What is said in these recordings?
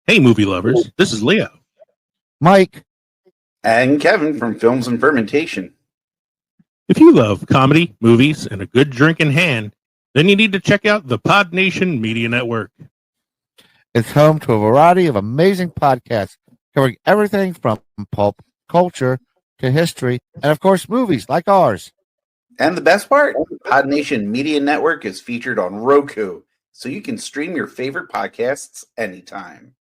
Hey, movie lovers, this is Leo. Mike. And Kevin from Films and Fermentation. If you love comedy, movies, and a good drink in hand, then you need to check out the Pod Nation Media Network. It's home to a variety of amazing podcasts covering everything from pulp culture to history and, of course, movies like ours. And the best part, Pod Nation Media Network is featured on Roku, so you can stream your favorite podcasts anytime.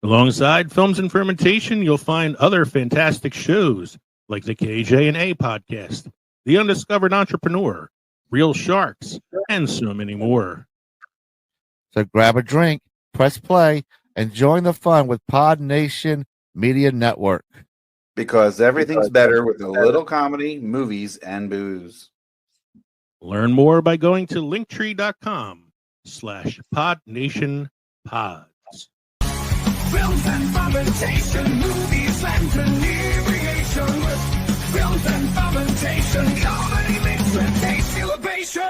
Alongside Films and Fermentation, you'll find other fantastic shows like the KJ&A podcast, The Undiscovered Entrepreneur, Real Sharks, and so many more. So grab a drink, press play, and join the fun with Pod Nation Media Network. Because everything's better with a little comedy, movies, and booze. Learn more by going to linktree.com/podnationpods. Films and fermentation, movies and inebriation with films and fermentation, comedy mixed with taste elevation.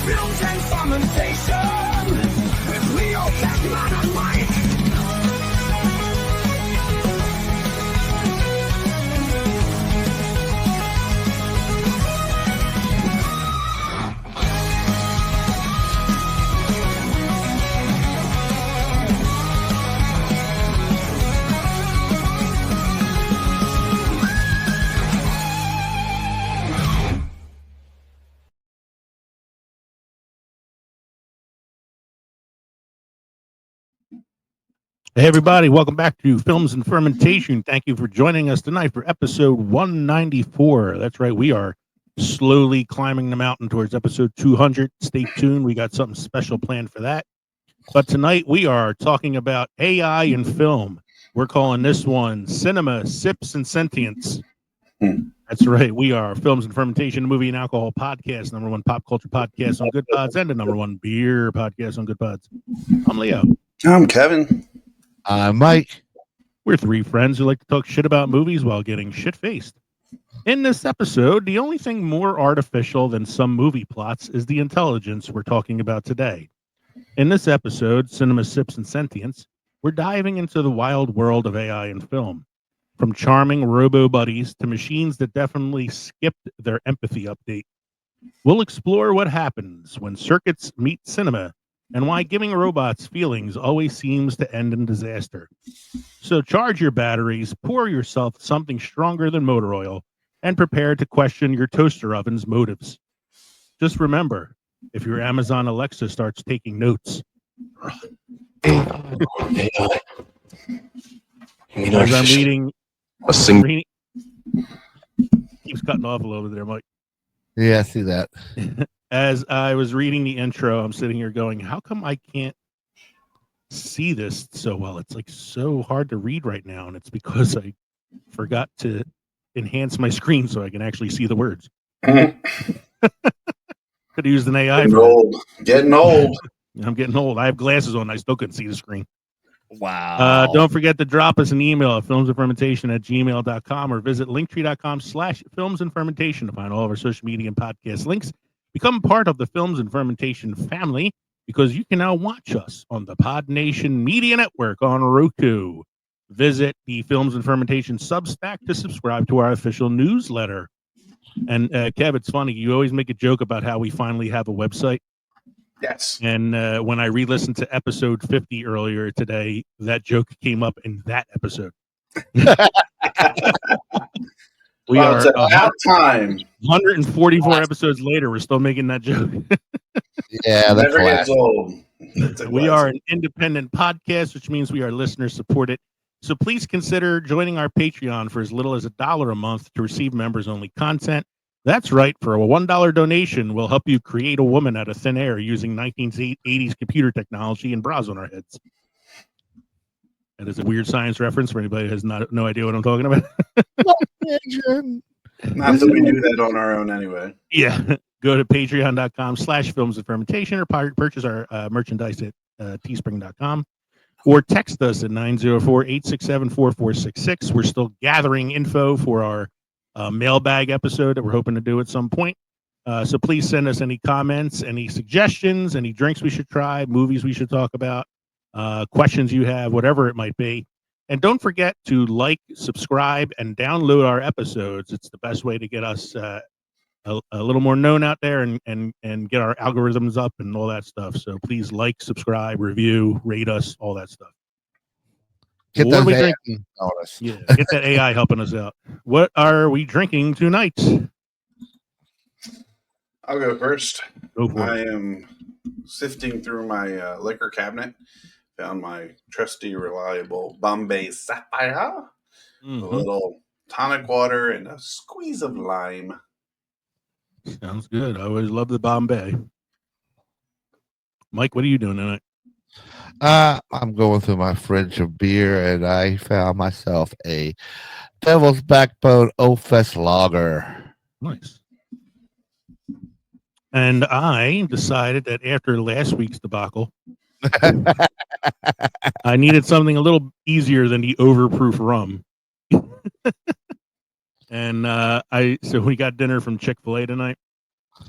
Films and fermentation with Leo, Kevman, and Mike. Hey, everybody, welcome back to Films and Fermentation. Thank you for joining us tonight for episode 194. That's right, we are slowly climbing the mountain towards episode 200. Stay tuned, we got something special planned for that. But tonight we are talking about AI in film. We're calling this one Cinema, Sips, and Sentience. That's right, we are Films and Fermentation, a movie and alcohol podcast, number one pop culture podcast on Good Pods, and the number one beer podcast on Good Pods. I'm Leo. I'm Kevin. Mike. We're three friends who like to talk shit about movies while getting shit-faced. In this episode, the only thing more artificial than some movie plots is the intelligence we're talking about today. In this episode, Cinema, Sips, and Sentience, we're diving into the wild world of AI in film. From charming robo-buddies to machines that definitely skipped their empathy update. We'll explore what happens when circuits meet cinema and why giving robots feelings always seems to end in disaster. So charge your batteries, pour yourself something stronger than motor oil, and prepare to question your toaster oven's motives. Just remember, if your Amazon Alexa starts taking notes, as I'm reading, keeps cutting off a little bit there, Mike. Yeah, I see that. As I was reading the intro, I'm sitting here going, how come I can't see this so well? It's like so hard to read right now, and it's because I forgot to enhance my screen so I can actually see the words. Could have used an AI. Getting old. I'm getting old. I have glasses on. I still couldn't see the screen. Wow. Don't forget to drop us an email at filmsandfermentation@gmail.com or visit linktree.com/filmsandfermentation to find all of our social media and podcast links. Become part of the Films and Fermentation family because you can now watch us on the Pod Nation Media Network on Roku. Visit the Films and Fermentation Substack to subscribe to our official newsletter. And Kev, it's funny. You always make a joke about how we finally have a website. Yes. And when I re-listened to episode 50 earlier today, that joke came up in that episode. We are about time. 144 episodes later. We're still making that joke. Yeah, that's Never gets old. We are an independent podcast, which means we are listener supported. So please consider joining our Patreon for as little as $1 a month to receive members only content. That's right. For a $1 donation, we'll help you create a woman out of thin air using 1980s computer technology and bras on our heads. That is a weird science reference for anybody who has no idea what I'm talking about. Not that we do that on our own anyway. Yeah. Go to patreon.com/filmsandfermentation or purchase our merchandise at teespring.com or text us at 904-867-4466. We're still gathering info for our mailbag episode that we're hoping to do at some point. So please send us any comments, any suggestions, any drinks we should try, movies we should talk about, questions you have, whatever it might be. And don't forget to like, subscribe, and download our episodes. It's the best way to get us a little more known out there and get our algorithms up and all that stuff. So please like, subscribe, review, rate us, all that stuff. Get What those are we AI drinking? on us. Yeah, get that AI helping us out. What are we drinking tonight? I'll go first. Go for I it. am sifting through my liquor cabinet. Found my trusty, reliable Bombay Sapphire, a Mhm. little tonic water, and a squeeze of lime. Sounds good. I always love the Bombay. Mike, what are you doing tonight? I'm going through my fridge of beer, and I found myself a Devil's Backbone Old-Fest Lager. Nice. And I decided that after last week's debacle, I needed something a little easier than the overproof rum. And so we got dinner from Chick-fil-A tonight.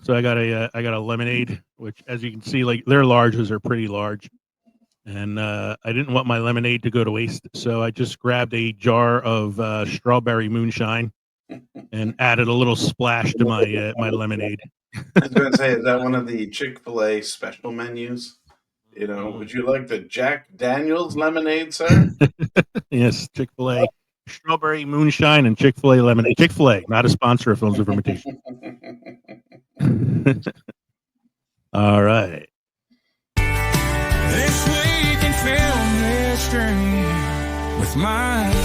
So I got a lemonade, which, as you can see, like their larges are pretty large. And I didn't want my lemonade to go to waste, so I just grabbed a jar of strawberry moonshine and added a little splash to my my lemonade. I was going to say, is that one of the Chick-fil-A special menus? You know, would you like the Jack Daniels lemonade, sir? Yes, Chick-fil-A strawberry moonshine and Chick-fil-A lemonade. Chick-fil-A, not a sponsor of Films of Fermentation. All right. This week in film history with Mike.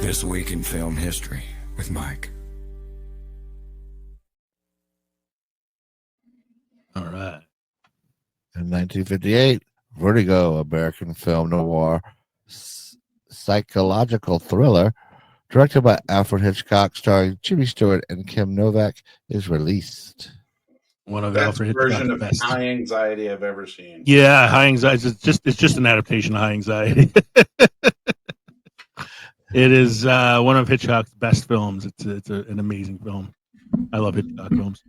This week in film history with Mike. All right. In 1958, Vertigo, American film noir psychological thriller, directed by Alfred Hitchcock, starring Jimmy Stewart and Kim Novak, is released. One of Best Alfred version Hitchcock's of best. High Anxiety I've ever seen. Yeah, High Anxiety. It's just an adaptation of High Anxiety. It is one of Hitchcock's best films. It's an amazing film. I love Hitchcock films.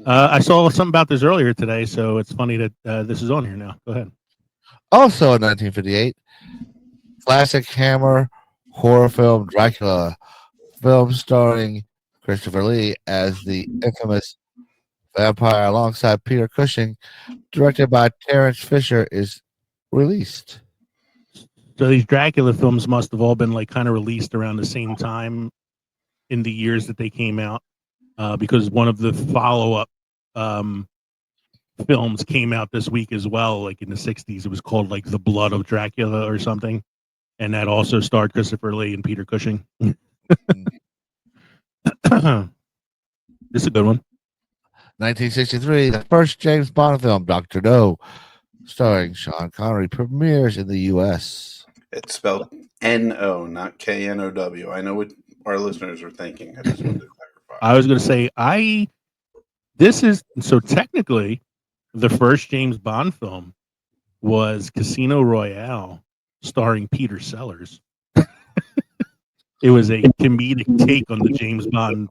I saw something about this earlier today, so it's funny that this is on here now. Go ahead. Also in 1958, classic Hammer horror film Dracula, film starring Christopher Lee as the infamous vampire alongside Peter Cushing, directed by Terrence Fisher, is released. So these Dracula films must have all been like kind of released around the same time in the years that they came out, because one of the follow-up films came out this week as well, like in the 60s. It was called like The Blood of Dracula or something. And that also starred Christopher Lee and Peter Cushing. This is a good one. 1963, the first James Bond film, Dr. No, starring Sean Connery, premieres in the U.S. It's spelled N-O, not K-N-O-W. I know what our listeners are thinking. I just wanted to clarify. I was going to say, this is, so technically, the first James Bond film was Casino Royale, starring Peter Sellers. It was a comedic take on the James Bond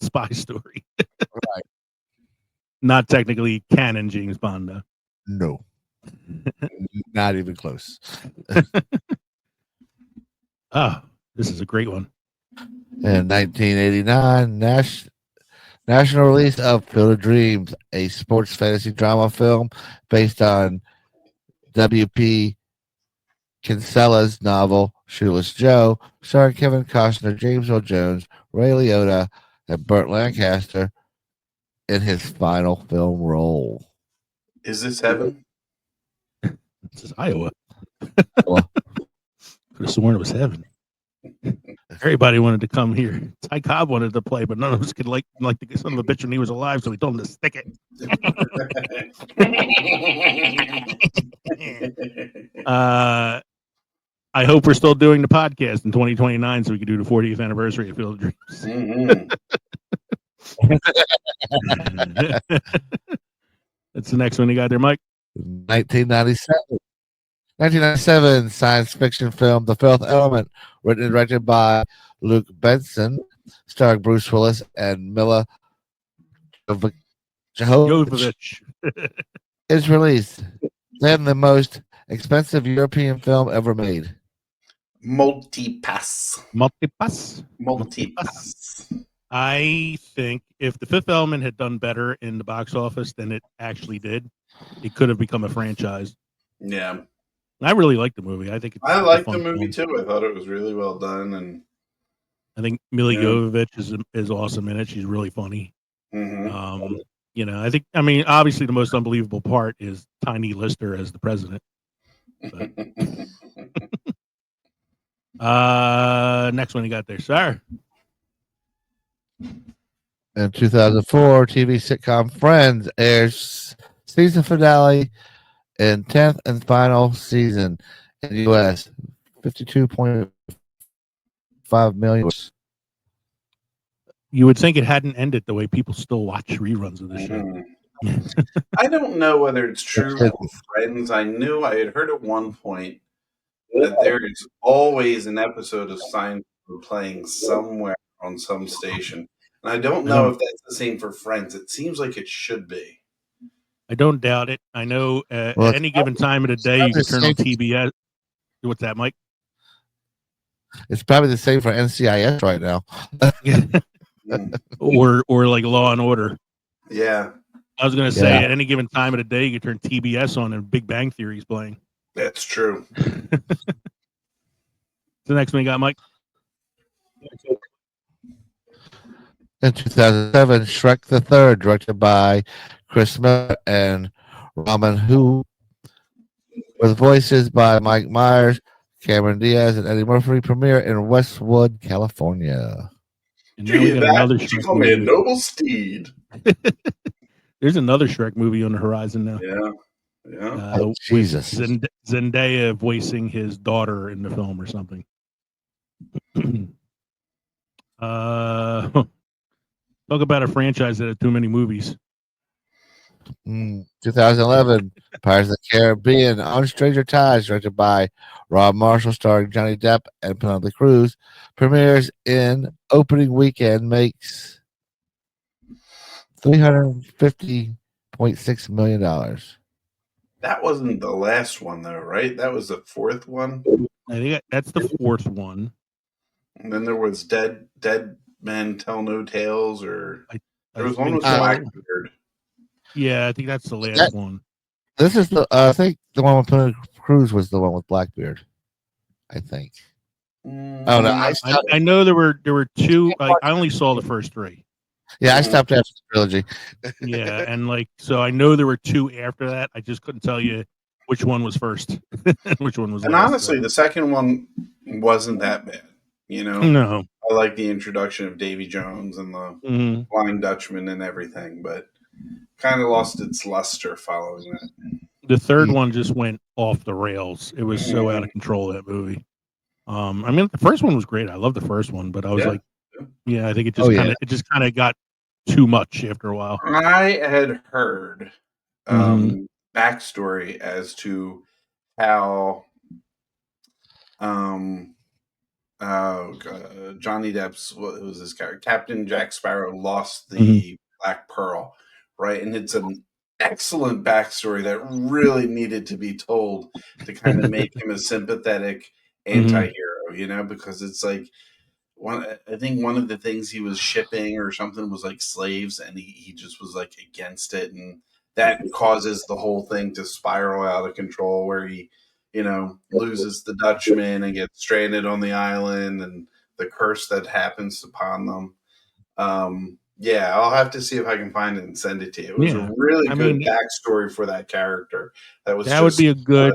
spy story. Right. Not technically canon James Bond, though. No. Not even close. Oh, this is a great one. In 1989, national release of Field of Dreams, a sports fantasy drama film based on W.P. Kinsella's novel Shoeless Joe, starring Kevin Costner, James Earl Jones, Ray Liotta, and Burt Lancaster in his final film role. Is this heaven? This is Iowa. Well, Could have sworn it was heaven. Everybody wanted to come here. Ty Cobb wanted to play, but none of us could like the son of a bitch when he was alive, so we told him to stick it. I hope we're still doing the podcast in 2029 so we can do the 40th anniversary of Field of Dreams. Mhm. That's the next one you got there, Mike. 1997. 1997 science fiction film The Fifth Element, written and directed by Luke Benson, starring Bruce Willis and Mila Jovovich, Jovovich. is released. Then the most expensive European film ever made. Multipass. Multipass. Multipass. I think if The Fifth Element had done better in the box office than it actually did, it could have become a franchise. Yeah. I really like the movie. I think it's I a liked the fun movie film. too. I thought it was really well done, and I think Mila Yeah. Jovovich is awesome in it. She's really funny. mhm. I mean, obviously the most unbelievable part is Tiny Lister as the president. Next one you got there, sir. In 2004, TV sitcom Friends airs season finale in 10th and final season in the U.S. 52.5 million. You would think it hadn't ended the way people still watch reruns of the show. Mhm. I don't know whether it's true with Friends. I knew I had heard at one point that there is always an episode of Seinfeld playing somewhere on some station. And I don't know if that's the same for Friends. It seems like it should be. I don't doubt it. I know Well, at any given time of the day you can turn on probably TBS. What's that, Mike? It's probably the same for NCIS right now. Mm. or like Law and Order. Yeah, I was going to say Yeah. at any given time of the day you can turn TBS on and Big Bang Theory is playing. that's true. The next one you got, Mike? In 2007, Shrek the Third, directed by Chris Miller and Raman Hu, with voices by Mike Myers, Cameron Diaz, and Eddie Murphy, premiere in Westwood, California. And Do now we you got that? another Did you Shrek call me a movie. noble steed? There's another Shrek movie on the horizon now. Yeah, yeah. Oh, Jesus. With Zendaya voicing his daughter in the film or something. Talk about a franchise that had too many movies. 2011, Pirates of the Caribbean on Stranger Tides, directed by Rob Marshall, starring Johnny Depp and Penelope Cruz, premieres in opening weekend, makes $350.6 million. That wasn't the last one, though, right? That was the fourth one. I think that's the fourth one. And then there was Dead Men Tell No Tales, or there was one think with so. Blackbeard. Yeah, I think that's the last one. This is the, I think the one with Penelope Cruz was the one with Blackbeard. I think. Oh no, I know there were two. Like, I only saw the first three. Yeah, I stopped after the trilogy. Yeah, and so I know there were two after that. I just couldn't tell you which one was first, which one was. And last, honestly, the second one wasn't that bad. You know, no, I like the introduction of Davy Jones and the Blind Dutchman and everything, but kind of lost its luster following that. The third one just went off the rails. It was so out of control, that movie. I mean, the first one was great. I love the first one, but I was I think it just kind of got too much after a while. I had heard backstory as to how Johnny Depp's, what was his character? Captain Jack Sparrow lost the Black Pearl, right? And it's an excellent backstory that really needed to be told to kind of make him a sympathetic anti-hero, you know, because it's like, I think one of the things he was shipping or something was like slaves, and he just was like against it, and that causes the whole thing to spiral out of control, where he, you know, loses the Dutchman and gets stranded on the island, and the curse that happens upon them. Yeah, I'll have to see if I can find it and send it to you. It was a really good backstory for that character. That would be a good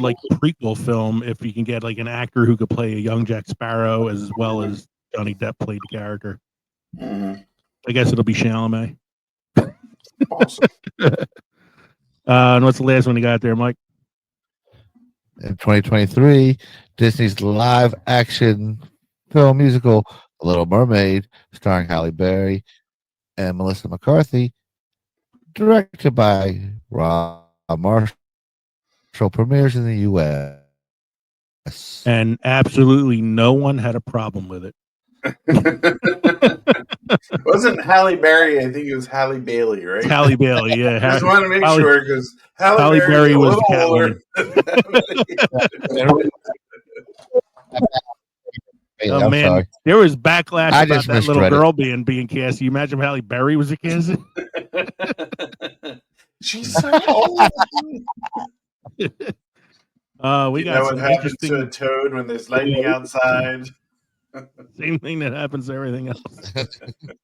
like prequel film if you can get like an actor who could play a young Jack Sparrow as well as Johnny Depp played the character. I guess it'll be Chalamet. Awesome. And what's the last one you got there, Mike? In 2023, Disney's live action film musical The Little Mermaid, starring Halle Berry and Melissa McCarthy, directed by Marshall premieres in the U.S. And absolutely no one had a problem with it. Wasn't Halle Berry? I think it was Halle Bailey, right? It's Halle Bailey, yeah. I just want to make Halle- sure because Halle Halle Berry's Berry a was little older. Oh I'm man, sorry. there was backlash I about just that little misread it. girl being cast. You imagine if Halle Berry was a cast? She's so old. We You got know what some happens to a interesting toad when there's lightning outside? same thing that happens to everything else.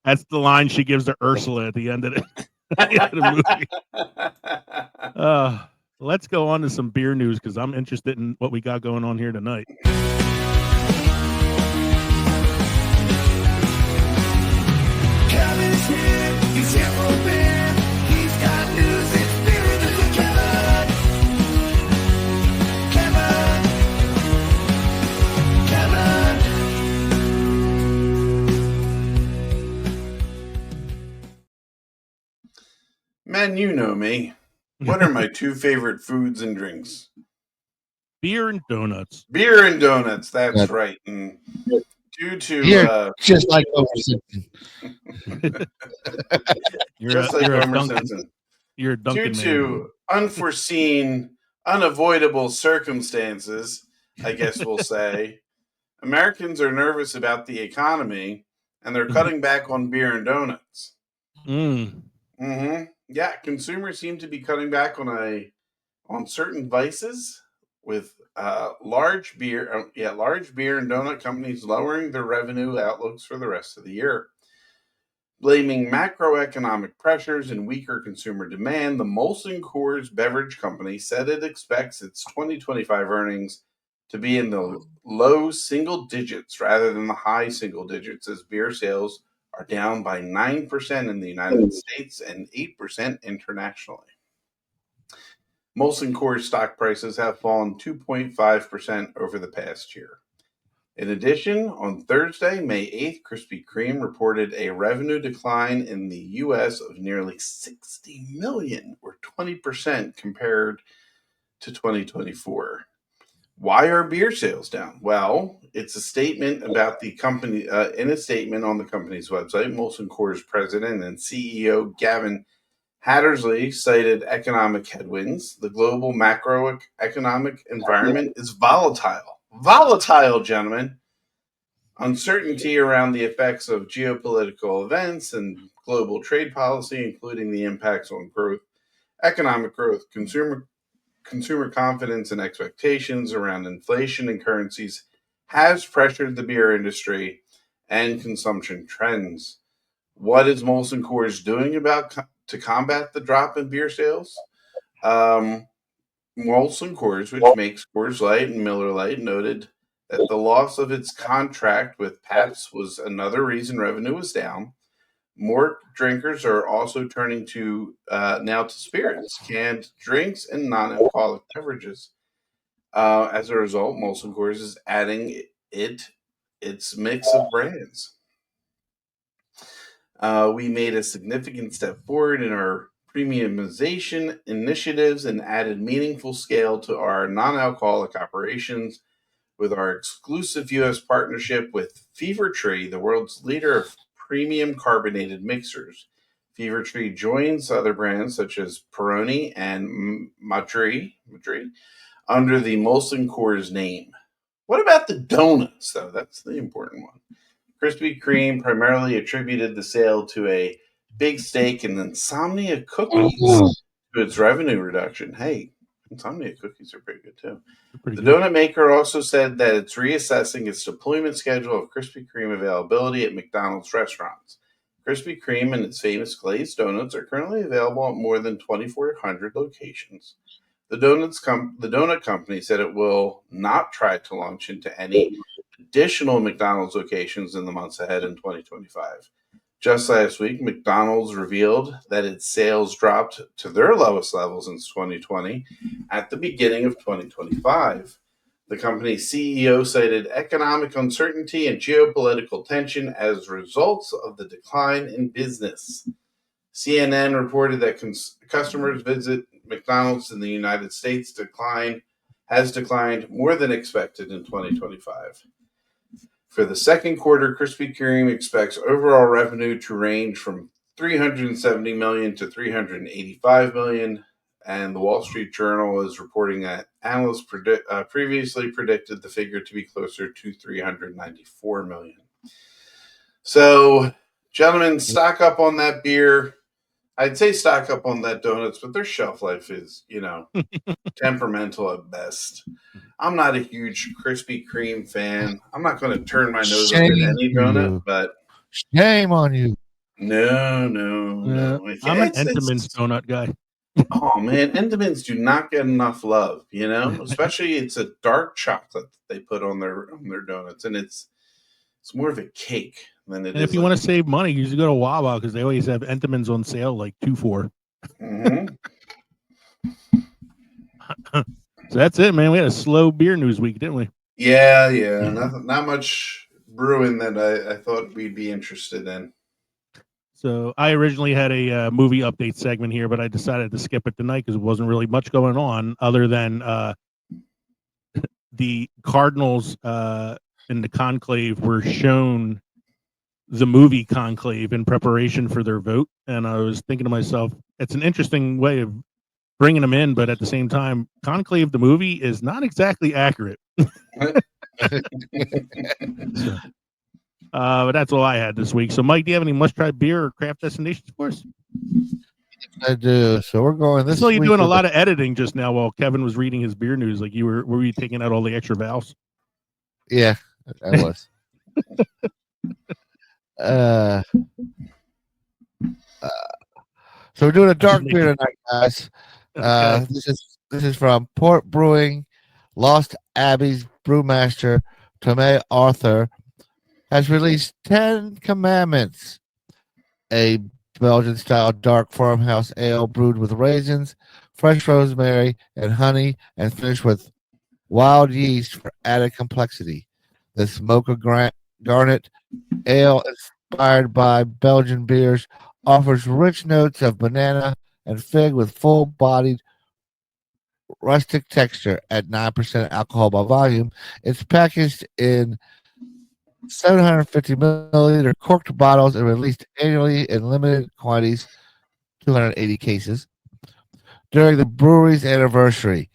That's the line she gives to Ursula at the end of the movie. Let's go on to some beer news because I'm interested in what we got going on here tonight. Kevin's here, he's here for beer. He's got news, it's beer news with Kevin. Man, you know me. What are my two favorite foods and drinks? Beer and donuts. Beer and donuts, that's Yeah. right. And due to You're just like Homer Simpson. just like Homer Duncan. Simpson. You're a Duncan Due man. to unforeseen, unavoidable circumstances, I guess we'll say, Americans are nervous about the economy and they're cutting back on beer and donuts. Yeah, consumers seem to be cutting back on certain vices, with large beer and donut companies lowering their revenue outlooks for the rest of the year. Blaming macroeconomic pressures and weaker consumer demand, the Molson Coors Beverage Company said it expects its 2025 earnings to be in the low single digits rather than the high single digits, as beer sales are down by 9% in the United States and 8% internationally. Molson Coors stock prices have fallen 2.5% over the past year. In addition, on Thursday, May 8th, Krispy Kreme reported a revenue decline in the U.S. of nearly $60 million, or 20% compared to 2024. Why are beer sales down? Well, it's a statement about the company. In a statement on the company's website, Molson Coors president and CEO Gavin Hattersley cited economic headwinds. The global macroeconomic environment is volatile. Volatile, gentlemen. Uncertainty around the effects of geopolitical events and global trade policy, including the impacts on growth, economic growth, consumer confidence, and expectations around inflation and currencies, has pressured the beer industry and consumption trends. What is Molson Coors doing to combat the drop in beer sales? Molson Coors, which makes Coors Light and Miller Lite, noted that the loss of its contract with Pabst was another reason revenue was down. More drinkers are also turning to now to spirits, canned drinks, and non-alcoholic beverages. As a result, Molson Coors is adding its mix of brands. We made a significant step forward in our premiumization initiatives and added meaningful scale to our non-alcoholic operations with our exclusive U.S. partnership with Fever Tree, the world's leader of premium carbonated mixers. Fever Tree joins other brands such as Peroni and Madri under the Molson Coors name. What about the donuts, though? That's the important one. Krispy Kreme primarily attributed the sale to a big steak and insomnia cookies to its revenue reduction. Hey, insomnia cookies are pretty good too. The donut maker also said that it's reassessing its deployment schedule of Krispy Kreme availability at McDonald's restaurants. Krispy Kreme and its famous glazed donuts are currently available at more than 2,400 locations. The donut company said it will not try to launch into any additional McDonald's locations in the months ahead in 2025. Just last week, McDonald's revealed that its sales dropped to their lowest level since 2020 at the beginning of 2025. The company's CEO cited economic uncertainty and geopolitical tension as results of the decline in business. CNN reported that customers visit McDonald's in the United States has declined more than expected in 2025. For the second quarter, Krispy Kreme expects overall revenue to range from $370 million to $385 million, and the Wall Street Journal is reporting that analysts previously predicted the figure to be closer to $394 million. So, gentlemen, stock up on that beer. I'd say stock up on that donuts, but their shelf life is, temperamental at best. I'm not a huge Krispy Kreme fan. I'm not going to turn my nose up at any donut, but shame on you. No. I'm an Entenmann's donut guy. Oh man, Entenmann's do not get enough love, Especially it's a dark chocolate that they put on their donuts, and it's more of a cake than it is. And if you want to save money, you should go to Wawa because they always have Entenmann's on sale, like 2 for. Mm-hmm. So that's it, man. We had a slow beer news week, didn't we? Yeah. Not much brewing that I thought we'd be interested in. So I originally had a movie update segment here, but I decided to skip it tonight because it wasn't really much going on other than the Cardinals in the conclave were shown the movie Conclave in preparation for their vote. And I was thinking to myself, it's an interesting way of bringing them in, but at the same time, Conclave, the movie, is not exactly accurate. But that's all I had this week. So, Mike, do you have any must-try beer or craft destinations for us? I do. So we're going this. So you're week doing a with lot of editing just now while Kevin was reading his beer news. Like were you taking out all the extra vowels? Yeah, I was. So we're doing a dark beer tonight, guys. Okay. This is from Port Brewing. Lost Abbey's brewmaster Tomé Arthur has released 10 Commandments, a Belgian-style dark farmhouse ale brewed with raisins, fresh rosemary, and honey, and finished with wild yeast for added complexity. This mocha garnet ale, inspired by Belgian beers, offers rich notes of banana and fig with full-bodied rustic texture at 9% alcohol by volume. It's packaged in 750 milliliter corked bottles and released annually in limited quantities, 280 cases, during the brewery's anniversary.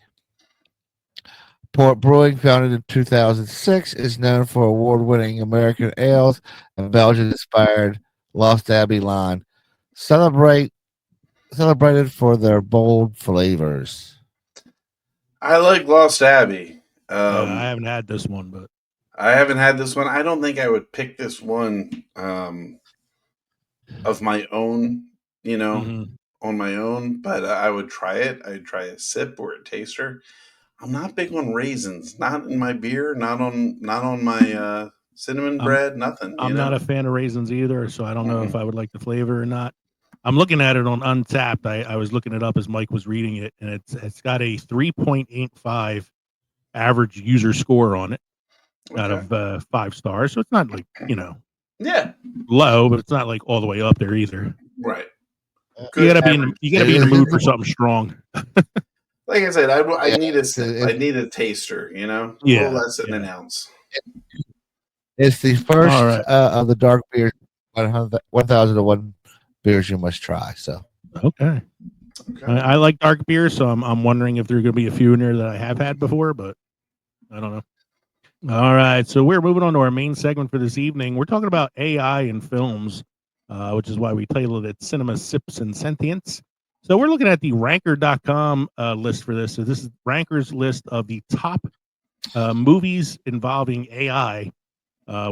Port Brewing, founded in 2006, is known for award-winning American ales and Belgian-inspired Lost Abbey line, celebrated for their bold flavors. I like Lost Abbey. I haven't had this one, but I haven't had this one. I don't think I would pick this one of my own, on my own, but I would try it. I'd try a sip or a taster. I'm not big on raisins, not in my beer, not on my cinnamon bread, nothing. I'm not a fan of raisins either, so I don't know if I would like the flavor or not. I'm looking at it on Untapped. I was looking it up as Mike was reading it, and it's got a 3.85 average user score on it out of 5 stars. So it's not like, low, but it's not like all the way up there either. Right. You gotta be in the mood for something strong. Like I said, I need a taster, a little less than an ounce. It's the first of the dark beers, 1,001 beers you must try. So okay. I like dark beer, so I'm wondering if there are going to be a few in there that I have had before, but I don't know. All right, so we're moving on to our main segment for this evening. We're talking about AI in films, which is why we titled it Cinema Sips and Sentience. So we're looking at the Ranker.com list for this. So this is Ranker's list of the top movies involving AI.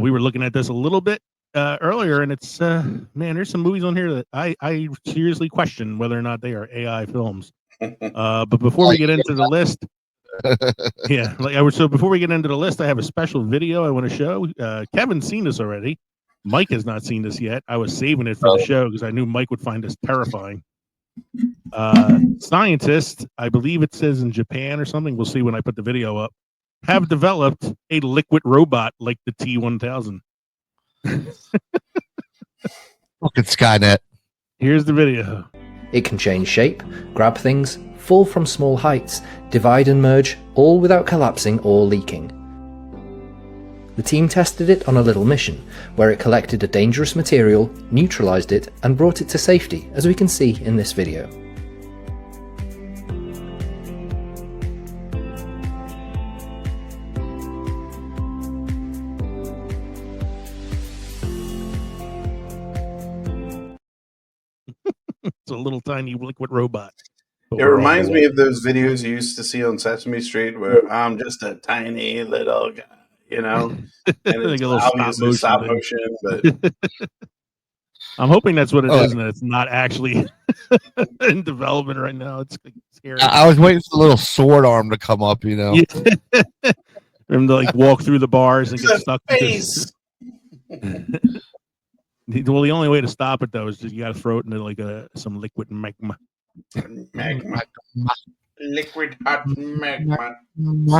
We were looking at this a little bit earlier, and it's there's some movies on here that I seriously question whether or not they are AI films. But before we get into the list, before we get into the list, I have a special video I want to show. Kevin's seen this already. Mike has not seen this yet. I was saving it for the show because I knew Mike would find this terrifying. Scientists, I believe it says in Japan or something, we'll see when I put the video up, have developed a liquid robot like the T-1000. Look at Skynet. Here's the video. It can change shape, grab things, fall from small heights, divide and merge, all without collapsing or leaking. The team tested it on a little mission, where it collected a dangerous material, neutralized it, and brought it to safety, as we can see in this video. It's a little tiny liquid robot. But It we're all reminds the me way. of those videos you used to see on Sesame Street where I'm just a tiny little guy, you know, and Like it's a little obviously stop thing. motion, but I'm hoping that's what it Oh, is, and it's not actually in development right now. It's scary. I was waiting for the little sword arm to come up, you know. Yeah. For him to like walk through the bars and it's get a stuck. face. Well, the only way to stop it though is just you got to throw it into like some liquid magma. Magma. Liquid hot magma.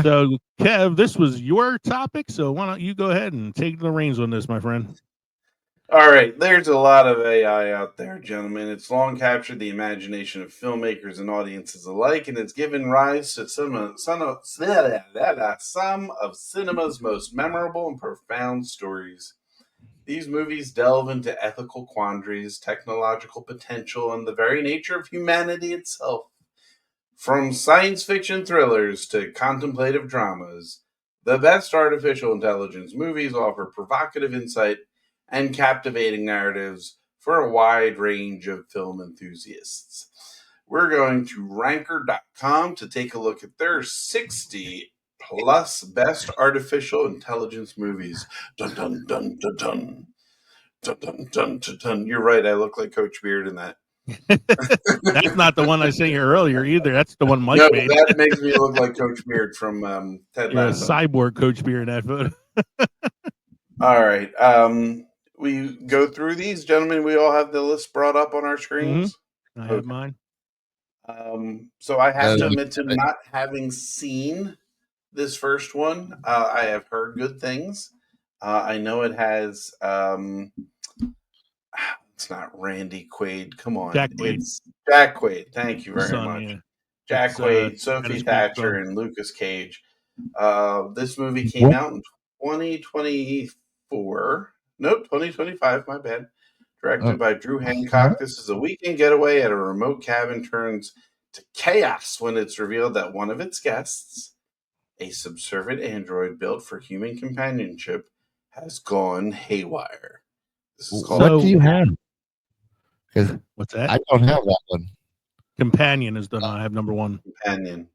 So, Kev, this was your topic, so why don't you go ahead and take the reins on this, my friend? All right, there's a lot of AI out there, gentlemen. It's long captured the imagination of filmmakers and audiences alike, and it's given rise to some of cinema's most memorable and profound stories. These movies delve into ethical quandaries, technological potential, and the very nature of humanity itself. From science fiction thrillers to contemplative dramas, the best artificial intelligence movies offer provocative insight and captivating narratives for a wide range of film enthusiasts. We're going to ranker.com to take a look at their 60 plus best artificial intelligence movies. Dun dun dun dun dun. Dun dun dun dun dun. You're right, I look like Coach Beard in that. That's not the one I sent you earlier either. That's the one Mike No, made. that makes me look like Coach Beard from Ted You're a Lasso. cyborg Coach Beer in that photo. All right. We go through these, gentlemen. We all have the list brought up on our screens. I have Okay. mine. So I have to Yeah. admit to not having seen this first one. I have heard good things. I know it has. It's not Randy Quaid. Come on, Jack Quaid. It's Jack Quaid. Thank you very Son, much. yeah. Jack It's, Quaid, Sophie Dennis Quaid's Thatcher, son. and Lucas Cage. This movie came out in 2024. Nope, 2025. My bad. Directed by Drew Hancock. This is a weekend getaway at a remote cabin turns to chaos when it's revealed that one of its guests, a subservient android built for human companionship, has gone haywire. This is called What do you have? Because What's that? I don't have that one. Companion is done. I have number one. Companion.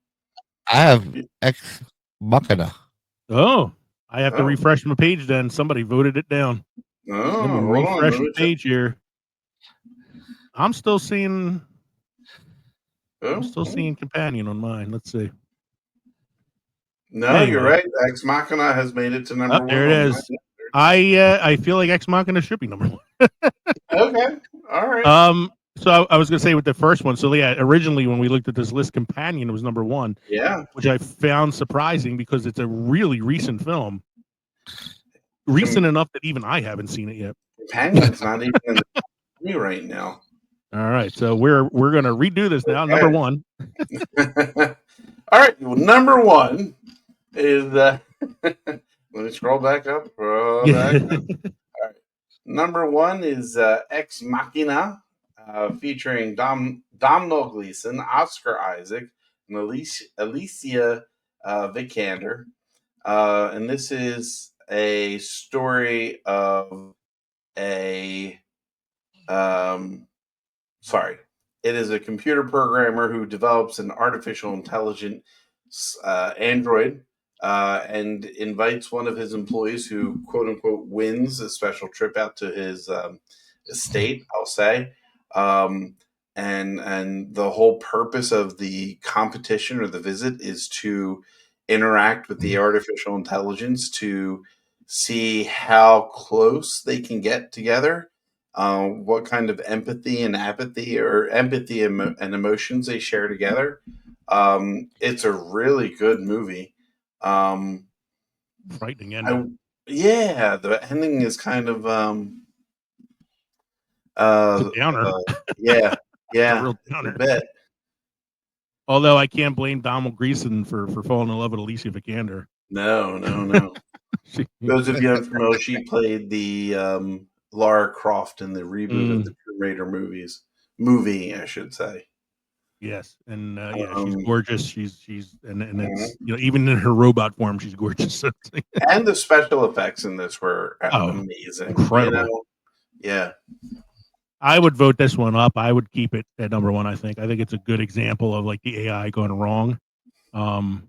I have Ex Machina. Oh, I have to Oh. refresh my page then. Somebody voted it down. Oh, Let me hold on, refresh let the me check. page here. I'm still seeing Oh, Companion on mine. Let's see. no, Anyway. you're right. Ex Machina has made it to number Oh, one. there it on is. I feel like Ex Machina should be number one. Okay, all right. So I was gonna say with the first one. So yeah, originally when we looked at this list, Companion was number one, Yeah, which I found surprising because it's a really recent film. Recent enough that even I haven't seen it yet. Companion's not even in the me right now. All right, so we're gonna redo this now. Okay. Number one. All right, well, number one is let me scroll back up. Number one is Ex Machina, featuring Domhnall Gleeson, Oscar Isaac, and Alicia Vikander. And this is a story of it is a computer programmer who develops an artificial intelligent android and invites one of his employees who, quote unquote, wins a special trip out to his estate, I'll say. And the whole purpose of the competition or the visit is to interact with the artificial intelligence to see how close they can get together, what kind of empathy and apathy or empathy and emotions they share together. It's a really good movie. Frightening ending. The ending is kind of Uh, It's a downer. yeah, It's a real it's a downer. bit. Although I can't blame Donald Gleason for falling in love with Alicia Vikander. No. Those of you unfamiliar, she played the Lara Croft in the reboot of the Tomb Raider movie, I should say. Yes, and she's gorgeous. She's and it's even in her robot form, she's gorgeous. And the special effects in this were amazing, incredible. Yeah. I would vote this one up. I would keep it at number one. I think it's a good example of like the AI going wrong, and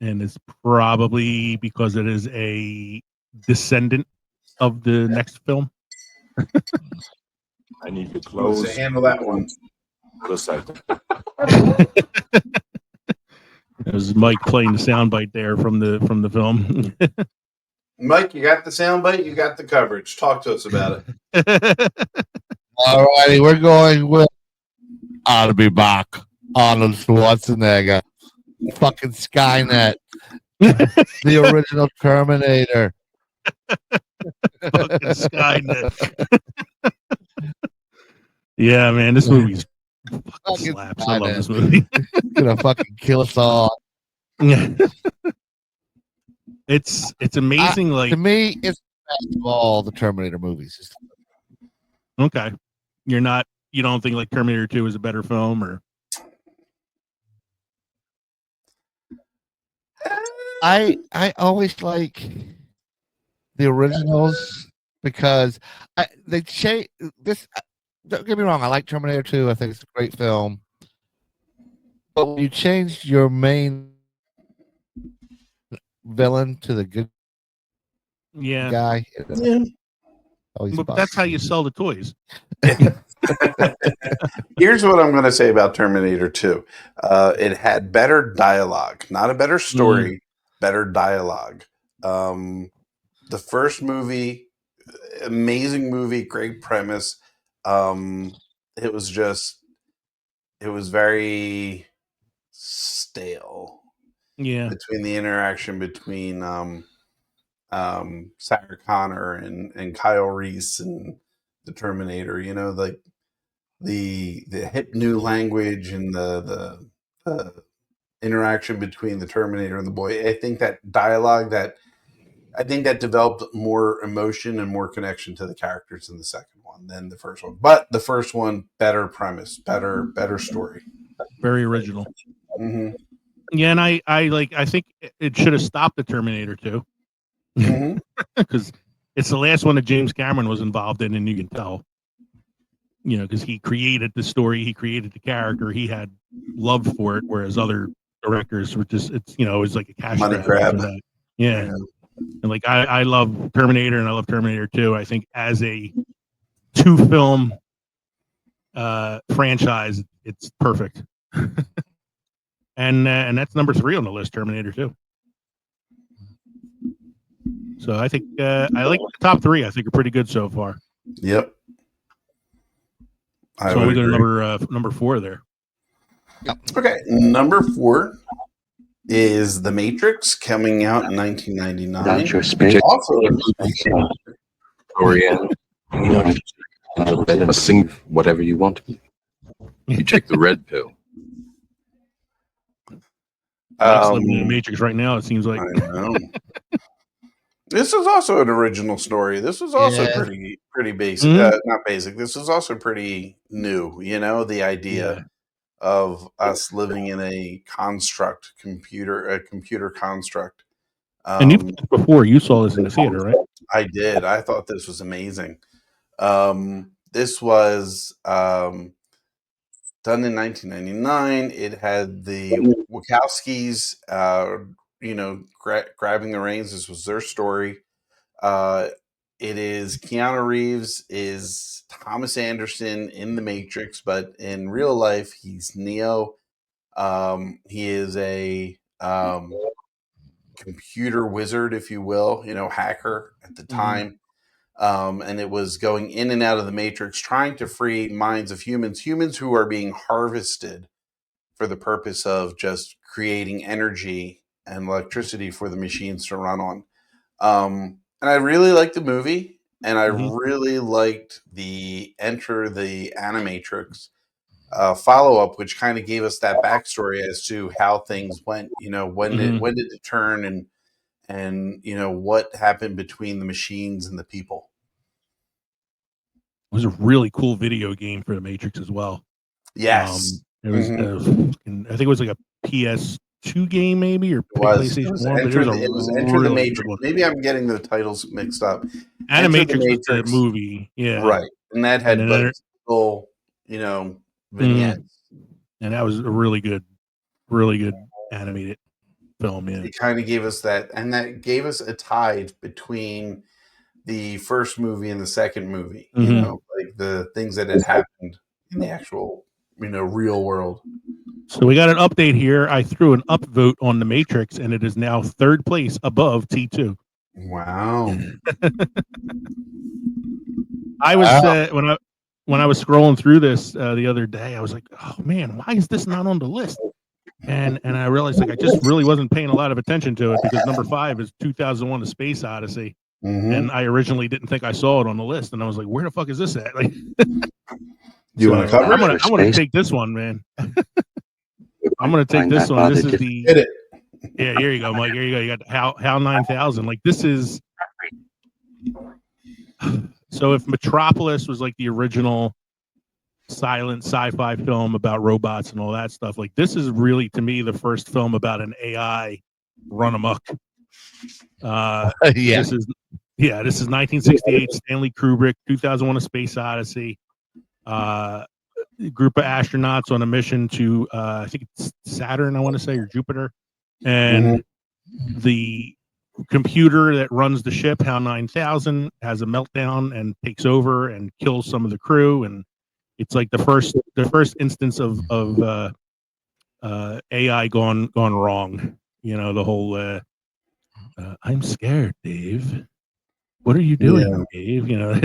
it's probably because it is a descendant of the next film. I need to close. So handle that one. It was Mike playing the soundbite there from the film. Mike, you got the soundbite. You got the coverage. Talk to us about it. All righty, we're going with I'll be back. Arnold Schwarzenegger, fucking Skynet, the original Terminator. Fucking Skynet. Yeah, man, this movie's fucking slaps. I love this movie. Gonna fucking kill us all. It's amazing. To me, it's the best of all the Terminator movies. Okay, you don't think like Terminator 2 is a better film, or? I always like the originals because they change this. Don't get me wrong, I like Terminator 2. I think it's a great film. But when you change your main villain to the good guy, but that's how you sell the toys. Here's what I'm going to say about Terminator 2. It had better dialogue, not a better story, better dialogue. The first movie, amazing movie, great premise. It was very stale. Yeah. Between the interaction between Sarah Connor and Kyle Reese and the Terminator, like the hip new language and the interaction between the Terminator and the boy. I think that dialogue that developed more emotion and more connection to the characters in the second one than the first one. But the first one, better premise, better story, very original. Mm-hmm. Yeah, and I think it should have stopped the Terminator 2 because it's the last one that James Cameron was involved in, and you can tell, because he created the story, he created the character, he had love for it, whereas other directors were just it was like a cash grab. Yeah. And like I love Terminator and I love Terminator 2. I think as a 2-film franchise, it's perfect. and that's number 3 on the list, Terminator 2. So I think I like the top 3. I think are pretty good so far. Yep. So we go to number 4 there. Okay, number 4 is The Matrix, coming out in 1999. Sing whatever you want. You take the red pill. Living in the Matrix right now, it seems like. I know. This is also an original story. This was also pretty basic. Not basic. This was also pretty new. The idea of us living in a computer construct. And before you saw this in the theater, right? I did. I thought this was amazing. This was done in 1999. It had the Wachowskis, grabbing the reins. This was their story. It is Keanu Reeves is Thomas Anderson in The Matrix, but in real life, he's Neo. He is a computer wizard, if you will, hacker at the time. And it was going in and out of the Matrix, trying to free minds of humans who are being harvested for the purpose of just creating energy and electricity for the machines to run on. And I really liked the movie. and I Mhm. really liked the Enter the Animatrix follow up, which kind of gave us that backstory as to how things went. You know, Mhm. when did it turn, and you know what happened between the machines and the people. It was a really cool video game for the Matrix as well. Yes, It was, I think it was like a PS2 game, maybe, or it was. PlayStation 1, but it was a It was Enter the really good Matrix. one. Maybe I'm getting the titles mixed up. Enter the Animatrix was the Matrix, movie, yeah, right? And that and had then like little, you know, vignettes. and that was a really good animated film. Yeah, It kind of gave us that, and that gave us a tide between the first movie and the second movie. You Mhm. know, like the things that had happened in the actual, you know, real world. So we got an update here. I threw an upvote on the Matrix, and it is now third place above T2. Wow. I was when I was scrolling through this the other day, I was like, "Oh man, why is this not on the list?" And I realized like I just really wasn't paying a lot of attention to it because number 5 is 2001: A Space Odyssey, and I originally didn't think I saw it on the list, and I was like, "Where the fuck is this at?" Like, You want to cover I'm it? gonna take this one, man. I'm gonna take Find this that one. This rather is the Hit it. yeah. Here you go, Mike. Here you go. You got HAL 9000. Like this is so if Metropolis was like the original silent sci-fi film about robots and all that stuff, like this is really to me the first film about an AI run amok. Yeah. This is 1968 Stanley Kubrick, 2001: A Space Odyssey. Group of astronauts on a mission to I think it's Saturn, I want to say, or Jupiter, and the computer that runs the ship, HAL 9000, has a meltdown and takes over and kills some of the crew, and it's like the first instance of AI gone wrong. You know, the whole I'm scared, Dave. What are you doing, Yeah. Dave? You know,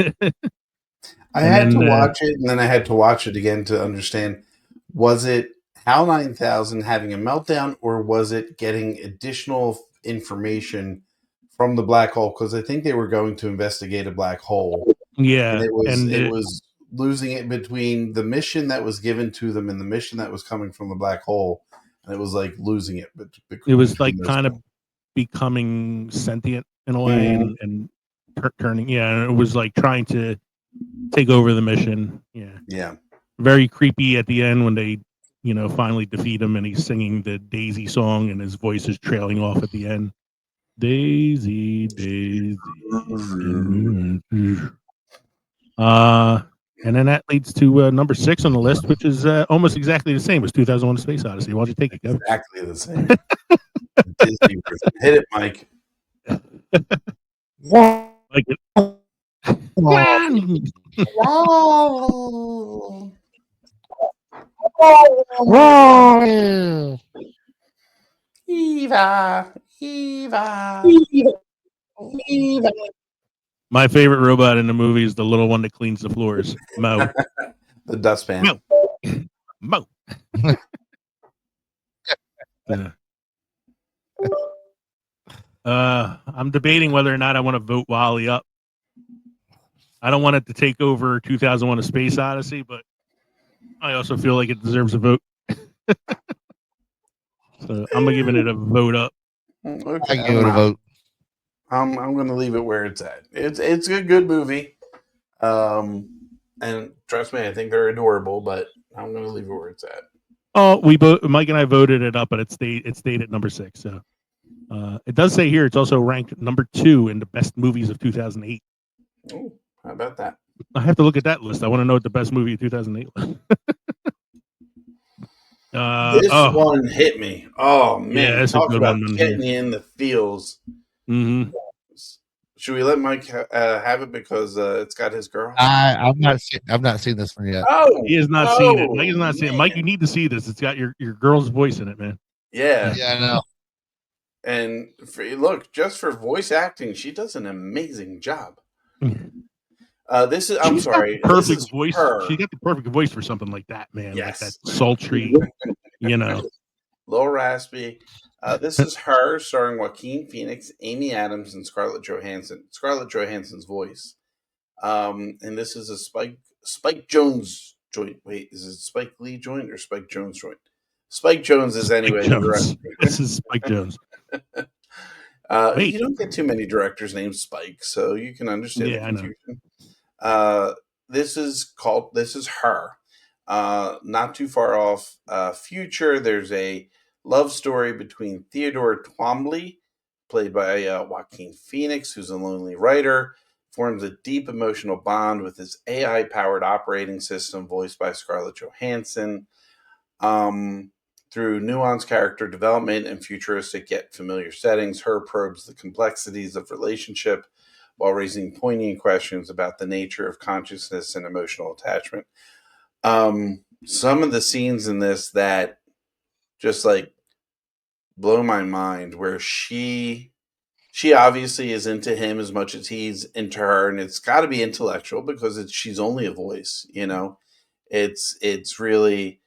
I and had to then watch it, and then I had to watch it again to understand: was it HAL 9000 having a meltdown, or was it getting additional information from the black hole? Because I think they were going to investigate a black hole, and yeah, it was losing it between the mission that was given to them and the mission that was coming from the black hole, and it was like losing it. it was like Between those kind of two. becoming sentient in a way, and turning, yeah, and it was like trying to take over the mission. Yeah, Yeah. very creepy at the end when they, you know, finally defeat him and he's singing the Daisy song and his voice is trailing off at the end. Daisy, Daisy. And then that leads to number 6 on the list, which is almost exactly the same as 2001: A Space Odyssey. Why don't you take it, Kevin? Exactly the same. Disney version. Hit it, Mike. Like it. Eva, Eva. My favorite robot in the movie is the little one that cleans the floors. Mo. The dustpan. Mo. Mo. Yeah. I'm debating whether or not I want to vote Wally up. I don't want it to take over 2001: A Space Odyssey, but I also feel like it deserves a vote. So I'm giving it a vote up. Okay, I give it a vote. I'm going to leave it where it's at. It's a good movie. And trust me, I think they're adorable, but I'm going to leave it where it's at. Oh, Mike and I voted it up, but it stayed at number 6. So it does say here it's also ranked number 2 in the best movies of 2008. Oh, how about that? I have to look at that list. I want to know what the best movie of 2008 was. This one hit me. Oh man, yeah, that's a talk good about one. getting you in the feels. Mm-hmm. Should we let Mike have it because it's got his girl? I've not seen this one yet. Oh, He has not seen it. Mike has not seen it. Mike, you need to see this. It's got your girl's voice in it, man. Yeah, Yeah, I know. and look, just for voice acting, she does an amazing job. This is. I'm She's sorry. got the This perfect is voice. her. She got the perfect voice for something like that, man. Yes. Like that sultry, you know. Little raspy. This is her starring Joaquin Phoenix, Amy Adams, and Scarlett Johansson. Scarlett Johansson's voice And this is a Spike Jones joint. Wait, is it Spike Lee joint or Spike Jones joint? Spike Jones is anyway the Jones. director. This is Spike Jones. You don't get too many directors named Spike, so you can understand the Yeah, I know. confusion. This is Her. Not too far off future. There's a love story between Theodore Twombly, played by Joaquin Phoenix, who's a lonely writer, forms a deep emotional bond with his AI-powered operating system, voiced by Scarlett Johansson. Through nuanced character development and futuristic yet familiar settings, Her probes the complexities of relationship while raising poignant questions about the nature of consciousness and emotional attachment. Some of the scenes in this that just like blow my mind, where she obviously is into him as much as he's into her, and it's got to be intellectual because she's only a voice, you know. It's really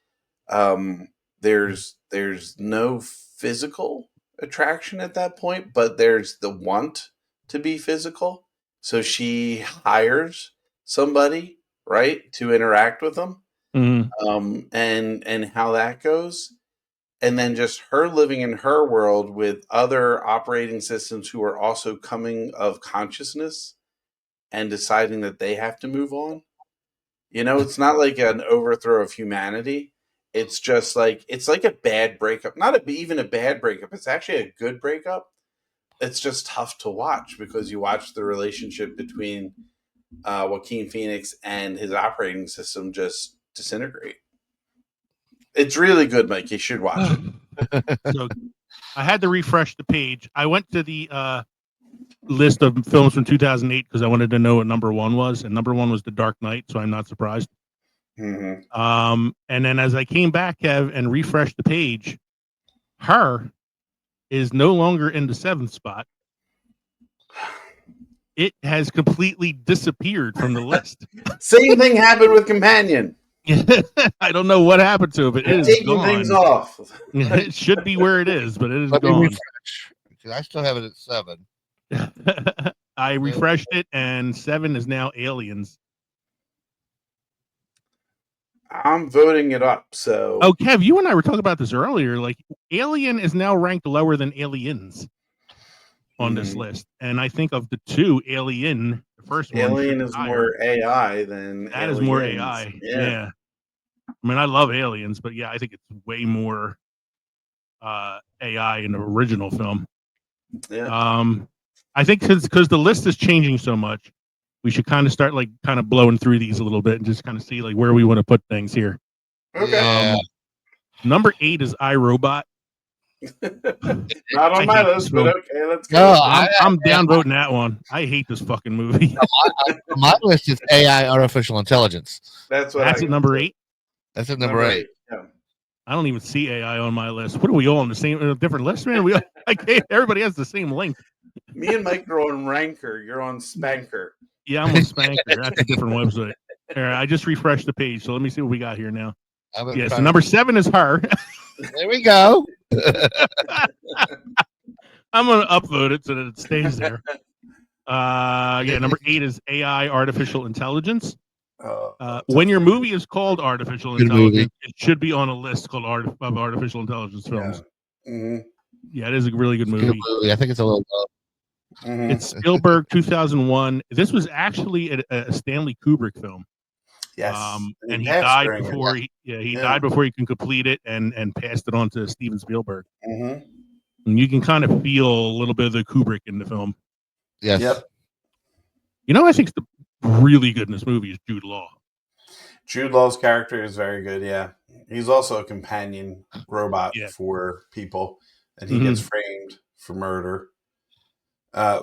there's no physical attraction at that point, but there's the want to be physical. So she hires somebody, right, to interact with them. And how that goes, and then just her living in her world with other operating systems who are also coming of consciousness and deciding that they have to move on. You know, it's not like an overthrow of humanity. It's just like it's like a bad breakup. Not even a bad breakup. It's actually a good breakup. It's just tough to watch because you watch the relationship between Joaquin Phoenix and his operating system just disintegrate. It's really good, Mike. You should watch it. So I had to refresh the page. I went to the list of films from 2008 because I wanted to know what number one was, and number one was The Dark Knight, so I'm not surprised. Mm-hmm. And then as I came back, Kev, and refreshed the page, Her is no longer in the 7th spot. It has completely disappeared from the list. Same thing happened with Companion. I don't know what happened to it, but it is Taking gone. things off. It should be where it is, but it is Let me gone. refresh, 'cause I still have it at 7. I refreshed it, and 7 is now Aliens. I'm voting it up. So, Oh, Kev, you and I were talking about this earlier. Like, Alien is now ranked lower than Aliens on this list, and I think of the two, Alien, the first one, Alien is more AI than that Aliens. is more AI. Yeah. I mean, I love Aliens, but yeah, I think it's way more AI in the original film. Yeah. I think because the list is changing so much, we should kind of start kind of blowing through these a little bit and just kind of see where we want to put things here. Okay. Yeah. Number 8 is iRobot. Not on my list, but okay, let's go. No, I'm downvoting that one. I hate this fucking movie. On my list is AI, artificial intelligence. That's what That's at number 8. That's at number 8. Yeah. I don't even see AI on my list. What are we all on the same different list, man? Everybody has the same link. Me and Mike are on Ranker. You're on Spanker. Yeah, I'm on Spanker. That's a different website. All right, I just refreshed the page, so let me see what we got here now. Yeah, so number 7 is Her. There we go. I'm gonna upvote it so that it stays there. Yeah, number 8 is AI, artificial intelligence. When your movie is called Artificial Intelligence, it should be on a list called of artificial intelligence films. Yeah, it is a really good movie. I think it's a little low. It's Spielberg, 2001. This was actually a Stanley Kubrick film. Yes, and he died before he died before he can complete it, and passed it on to Steven Spielberg. And you can kind of feel a little bit of the Kubrick in the film. Yes. Yep. You know, I think the really good in this movie is Jude Law. Jude Law's character is very good. Yeah, he's also a companion robot for people, and he gets framed for murder.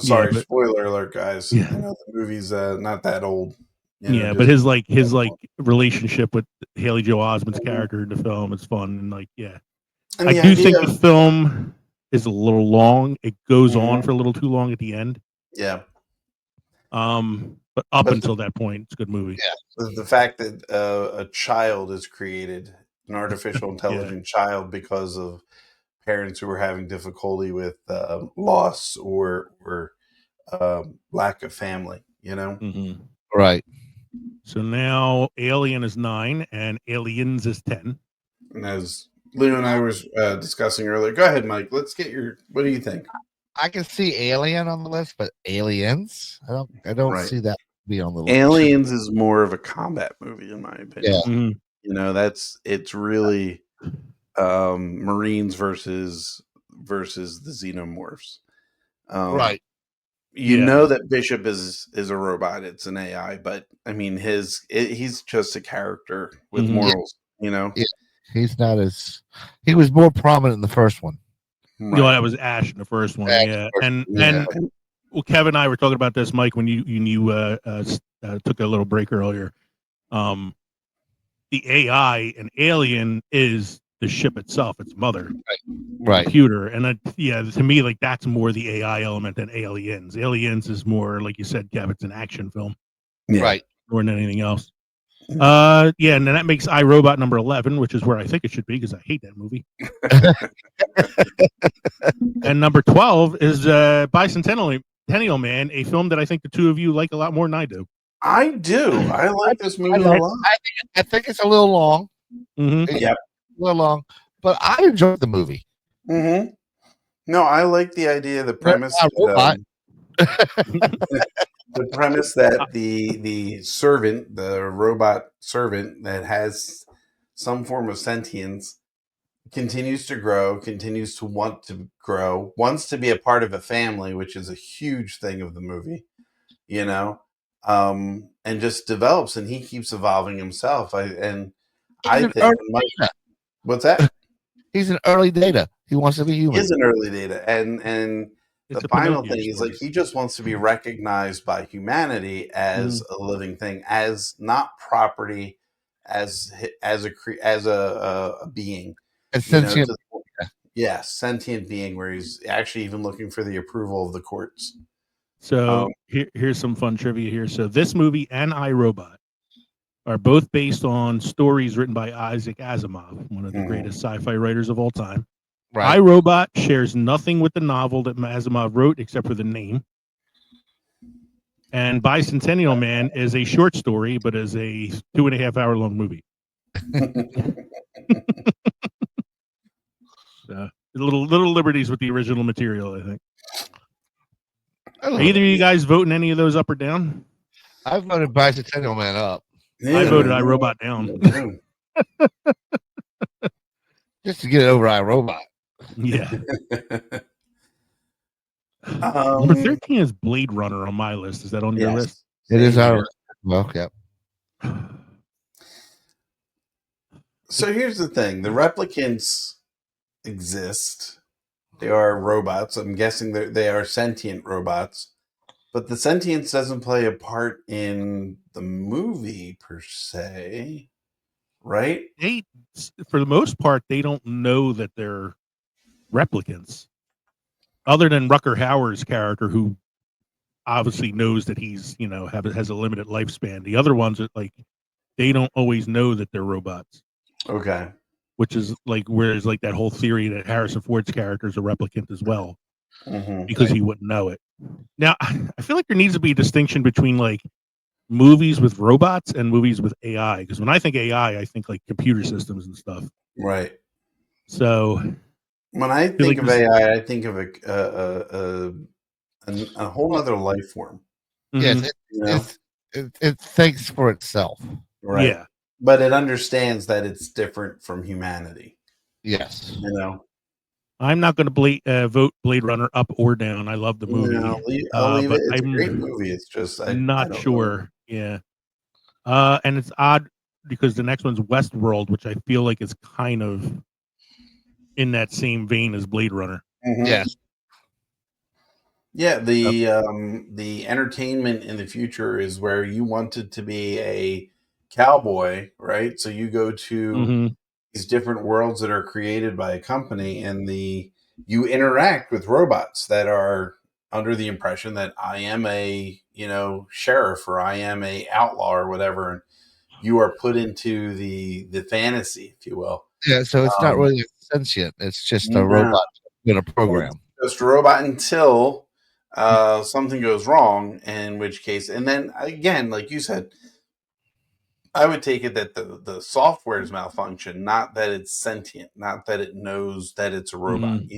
Sorry, spoiler alert, guys. Yeah. I know the movie's not that old. But his relationship with Haley Joel Osment's character in the film is fun, and I do think the film is a little long. It goes on for a little too long at the end. Yeah. But until that point, it's a good movie. Yeah. The fact that a child is created, an artificial intelligent child, because of parents who were having difficulty with loss or lack of family, you know. Right. So now Alien is 9 and Aliens is 10. And as Lou and I was discussing earlier, go ahead, Mike. Let's get your. What do you think? I can see Alien on the list, but Aliens, I don't Right. see that be on the list. Aliens is more of a combat movie, in my opinion. Yeah. Mhm. You know, it's really Marines versus the xenomorphs. Right. You Yeah. know that Bishop is a robot; it's an AI, but I mean, he's just a character with Mhm. morals. You know, Yeah. He's not as he was more prominent in the first one. You know, that was Ash in the first one. Ash Yeah. Yeah. And well, Kevin and I were talking about this, Mike, when you took a little break earlier. The AI, an alien, is the ship itself, its mother Right. computer, and to me, like that's more the AI element than Aliens. Aliens is more, like you said, Kev, it's an action film Yeah. Right. more than anything else. And then that makes iRobot number 11, which is where I think it should be because I hate that movie. And number 12 is Bicentennial Man, a film that I think the two of you like a lot more than I do. I do. I like this movie a lot. I think it's a little long. Mm-hmm. Yep. A little long, but I enjoyed the movie. Mm-hmm. No, I like the idea, the premise. Robot. The premise that the servant, the robot servant that has some form of sentience, continues to grow, continues to want to grow, wants to be a part of a family, which is a huge thing of the movie, you know, and just develops, and he keeps evolving himself. I think what's that? He's an early data. He wants to be He human. is an early data, and It's the a final Pinocchio thing is story. like he just wants to be recognized by humanity as a living thing, as not property, as a being, And you know, sentient. sentient being, where he's actually even looking for the approval of the courts. So here's some fun trivia here. So this movie and iRobot are both based on stories written by Isaac Asimov, one of the greatest sci-fi writers of all time. Right. iRobot shares nothing with the novel that Asimov wrote except for the name. And Bicentennial Man is a short story, but is a 2.5 hour long movie. So little liberties with the original material, I think. Are either of you guys voting any of those up or down? I voted Bicentennial Man up. I voted iRobot down. Just to get over iRobot. Yeah. Number 13 is Blade Runner on my list. Is that on your list? It is our well, yeah. So here's the thing: the replicants exist. They are robots. I'm guessing they are sentient robots, but the sentience doesn't play a part in the movie per se, right? They, for the most part, they don't know that they're replicants, other than Rucker Hauer's character, who obviously knows that he's, has a limited lifespan. The other ones are like, they don't always know that they're robots. Okay. Which is like, whereas like that whole theory that Harrison Ford's character is a replicant as well, because he wouldn't know it. Now, I feel like there needs to be a distinction between like movies with robots and movies with AI. Because when I think AI, I think like computer systems and stuff. Right. So when I think of AI, I think of a whole other life form. Yes, it thinks for itself. Right. Yeah. But it understands that it's different from humanity. Yes. I'm not going to vote Blade Runner up or down. I love the movie. No, I'll leave it. It's I'm a great movie. It's just I'm not sure. Yeah. And it's odd because the next one's Westworld, which I feel like is kind of in that same vein as Blade Runner. Mm-hmm. Yes. Yeah, the entertainment in the future is where you wanted to be a cowboy, right? So you go to these different worlds that are created by a company, and you interact with robots that are under the impression that I am a sheriff, or I am a outlaw, or whatever, and you are put into the fantasy, if you will. Yeah, so it's not really sentient. It's just a robot in a program. It's just a robot until something goes wrong, in which case, and then again, like you said, I would take it that the software is malfunction, not that it's sentient, not that it knows that it's a robot. Mm.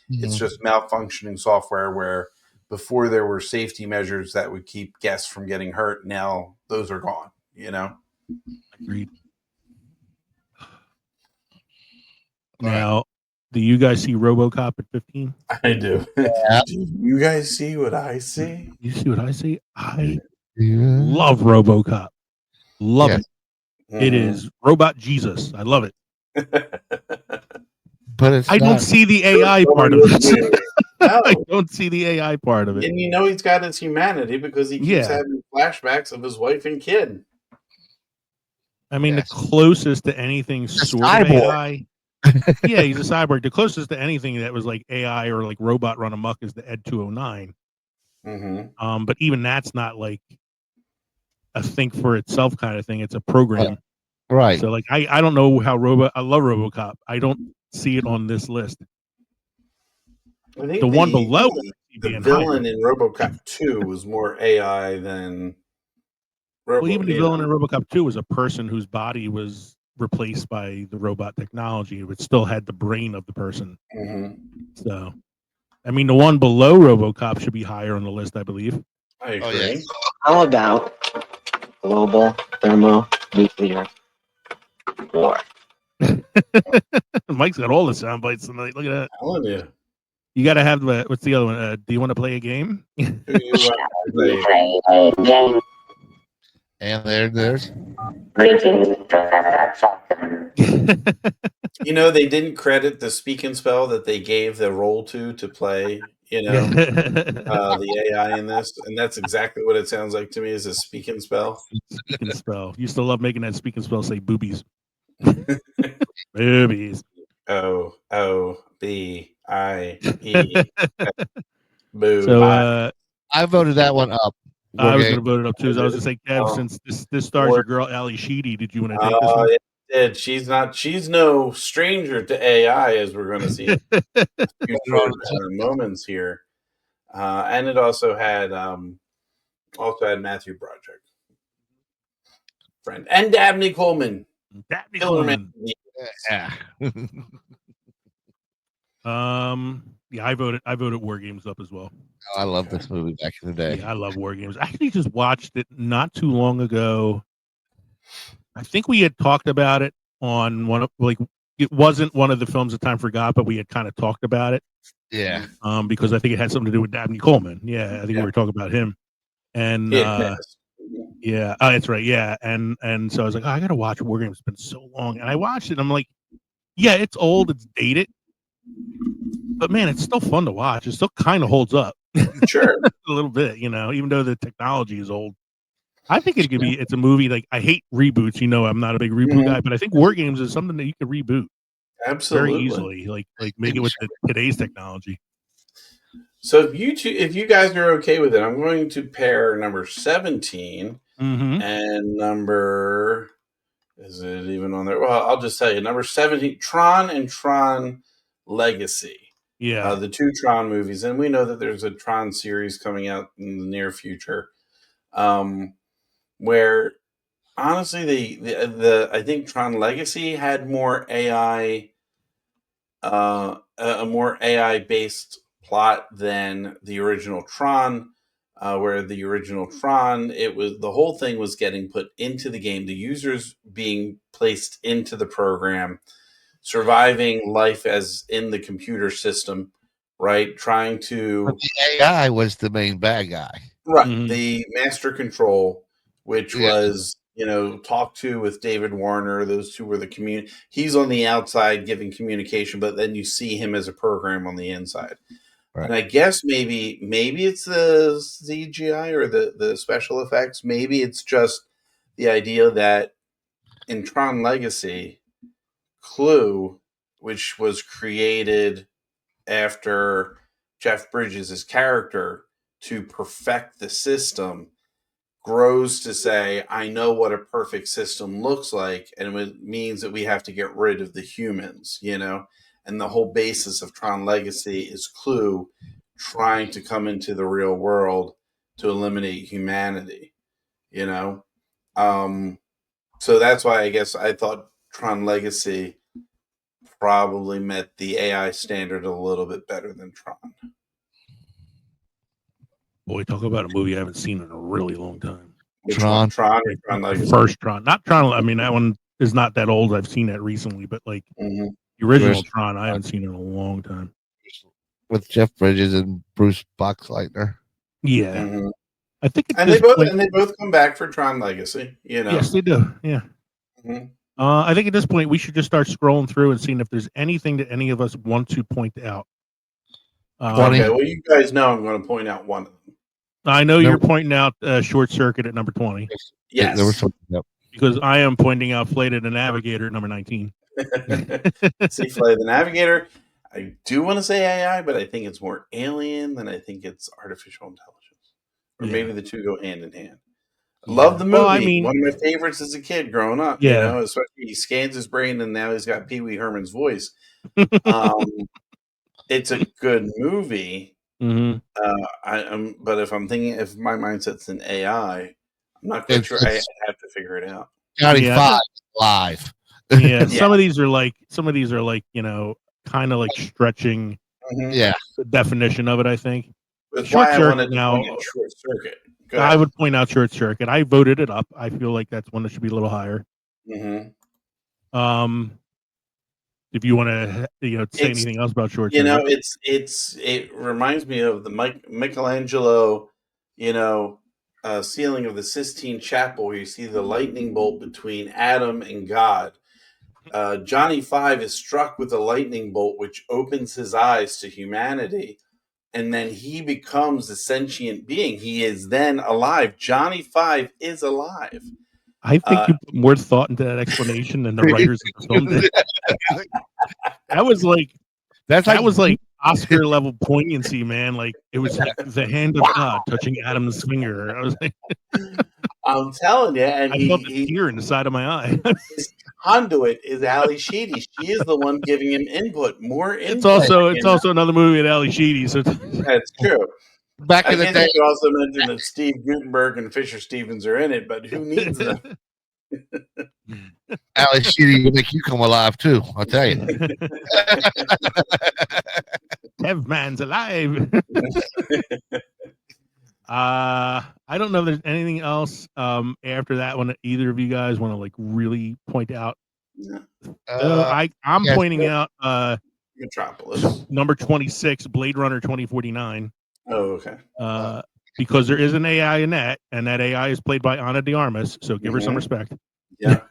It's just malfunctioning software where before there were safety measures that would keep guests from getting hurt. Now those are gone. Agreed. Right. Now, do you guys see RoboCop at 15? I do. Yeah. Do you guys see what I see? You see what I see? I Yeah. love RoboCop. Love Yes. it. It is Robot Jesus. I love it. But it's I don't not. see the AI part of it. No. I don't see the AI part of it. And he's got his humanity because he keeps Yeah. having flashbacks of his wife and kid. I mean, Yes. the closest to anything sort of cyborg. AI. Yeah, he's a cyborg. The closest to anything that was like AI or like robot run amok is the Ed 209. Mm-hmm. But even that's not like a think for itself kind of thing. It's a program. Right. So like I don't know how I love RoboCop. I don't see it on this list. I think The one below the villain in RoboCop 2 was more AI than Well, even the villain in RoboCop 2 was a person whose body was replaced by the robot technology, but still had the brain of the person. Mm-hmm. So, I mean, the one below RoboCop should be higher on the list, I believe. I agree. Oh, yes. How about global thermonuclear war? Mike's got all the sound bites tonight. Look at that. Telling you. You got to have the, what's the other one? Do you want to play a game? And there's They didn't credit the speak and spell that they gave the role to play, the AI in this. And that's exactly what it sounds like to me is a speak and spell. Speak and spell. Used to love making that speak and spell say boobies. Boobies. O-O-B-I-E. Boo. So, I voted that one up. I was going to vote it up too. So I was going to say, Kev, since this stars your girl Ali Sheedy, did you want to take this one? Yeah, she's no stranger to AI, as we're going to see in future moments here. And it also had Matthew Broderick, friend, and Dabney Coleman. Dabney Coleman. Yeah. Yeah, I voted War Games up as well. Oh, I love this movie back in the day. Yeah, I love War Games. I actually just watched it not too long ago. I think we had talked about it on one of it wasn't one of the films that Time Forgot, but we had kind of talked about it. Yeah. Because I think it had something to do with Dabney Coleman. Yeah, I think we were talking about him. And yeah, that's right. Yeah, and so I was like, I gotta watch War Games. It's been so long, and I watched it. And I'm like, yeah, it's old, it's dated, but man, it's still fun to watch. It still kind of holds up. Sure, a little bit, even though the technology is old. I think it could be. It's a movie like I hate reboots. I'm not a big reboot guy, but I think War Games is something that you could reboot absolutely very easily. Like make it with today's technology. So if you guys are okay with it, I'm going to pair number 17 and number. Is it even on there? Well, I'll just tell you number 17, Tron and Tron Legacy. Yeah, the two Tron movies, and we know that there's a Tron series coming out in the near future. Where honestly, the I think Tron Legacy had more AI, a more AI based plot than the original Tron. Where the original Tron, the whole thing was getting put into the game, the users being placed into the program, surviving life as in the computer system, right? Trying to. But the AI was the main bad guy. Right. The Master Control, which was, talk to with David Warner. Those two were the he's on the outside giving communication, but then you see him as a program on the inside. Right. And I guess maybe it's the CGI or the special effects. Maybe it's just the idea that in Tron Legacy, Clue, which was created after Jeff Bridges' character to perfect the system, grows to say, I know what a perfect system looks like, and it means that we have to get rid of the humans, And the whole basis of Tron Legacy is Clue trying to come into the real world to eliminate humanity, you know? So that's why I guess I thought Tron Legacy probably met the AI standard a little bit better than Tron. Boy, talk about a movie I haven't seen in a really long time. Which Tron. one? Tron or Tron Legacy? First Tron, not Tron. I mean, that one is not that old. I've seen that recently, but like Mm-hmm. the original First Tron, I haven't seen in a long time. With Jeff Bridges and Bruce Boxleitner. Yeah, Mm-hmm. I think at And this point, they both come back for Tron Legacy, you know. yes, they do. Yeah. Mhm. I think at this point we should just start scrolling through and seeing if there's anything that any of us want to point out. 20. Okay, well, you guys know I'm going to point out one of them. I know No. you're pointing out Short Circuit at number 20 Yes. There was some, yep. because I am pointing out Flayed the Navigator at number 19. See, Flay the Navigator. I do want to say AI, but I think it's more alien than I think it's artificial intelligence. Or Yeah. maybe the two go hand in hand. Yeah. Love the movie. Well, I mean- one of my favorites as a kid growing up. Yeah. You know, especially he scans his brain and now he's got Pee Wee Herman's voice. It's a good movie. Mm-hmm. But if my mindset's in AI, I'm not quite sure. I have to figure it out. Johnny Yeah. 5 live. Yeah, Yeah. some of these are like you know, kind of like stretching Mhm. Yeah. the definition of it. I think That's Short why I Circuit wanted to now- point at Short Circuit. Go I ahead. would point out Short Circuit. I voted it up. I feel like that's one that should be a little higher. Mhm. If you want to, you know, say It's- anything else about Short You Circuit, know, it reminds me of the Michelangelo, you know, ceiling of the Sistine Chapel, where you see the lightning bolt between Adam and God. Johnny Five is struck with a lightning bolt, which opens his eyes to humanity, and then he becomes a sentient being. He is then alive. Johnny Five is alive. I think you put more thought into that explanation than the writers of the film did. That was like Oscar level poignancy, man. Like it was like the hand of God touching Adam's finger. I was like, I'm telling you, and I felt a tear in the side of my eye. his conduit is Ali Sheedy. She is the one giving him input. More input. It's also another movie with Ali Sheedy. So That's true. Back I in the guess day, you could also mention that Steve Gutenberg and Fisher Stevens are in it, but who needs them? Alex Sheedy will make you come alive too. I'll tell you. Kevman's alive. I don't know if there's anything else after that one that either of you guys want to like really point out. I'm yes, pointing out Metropolis. number 26, Blade Runner 2049. Oh, okay. Because there is an AI in that, and that AI is played by Ana de Armas, so give her some Mhm. respect. Yeah.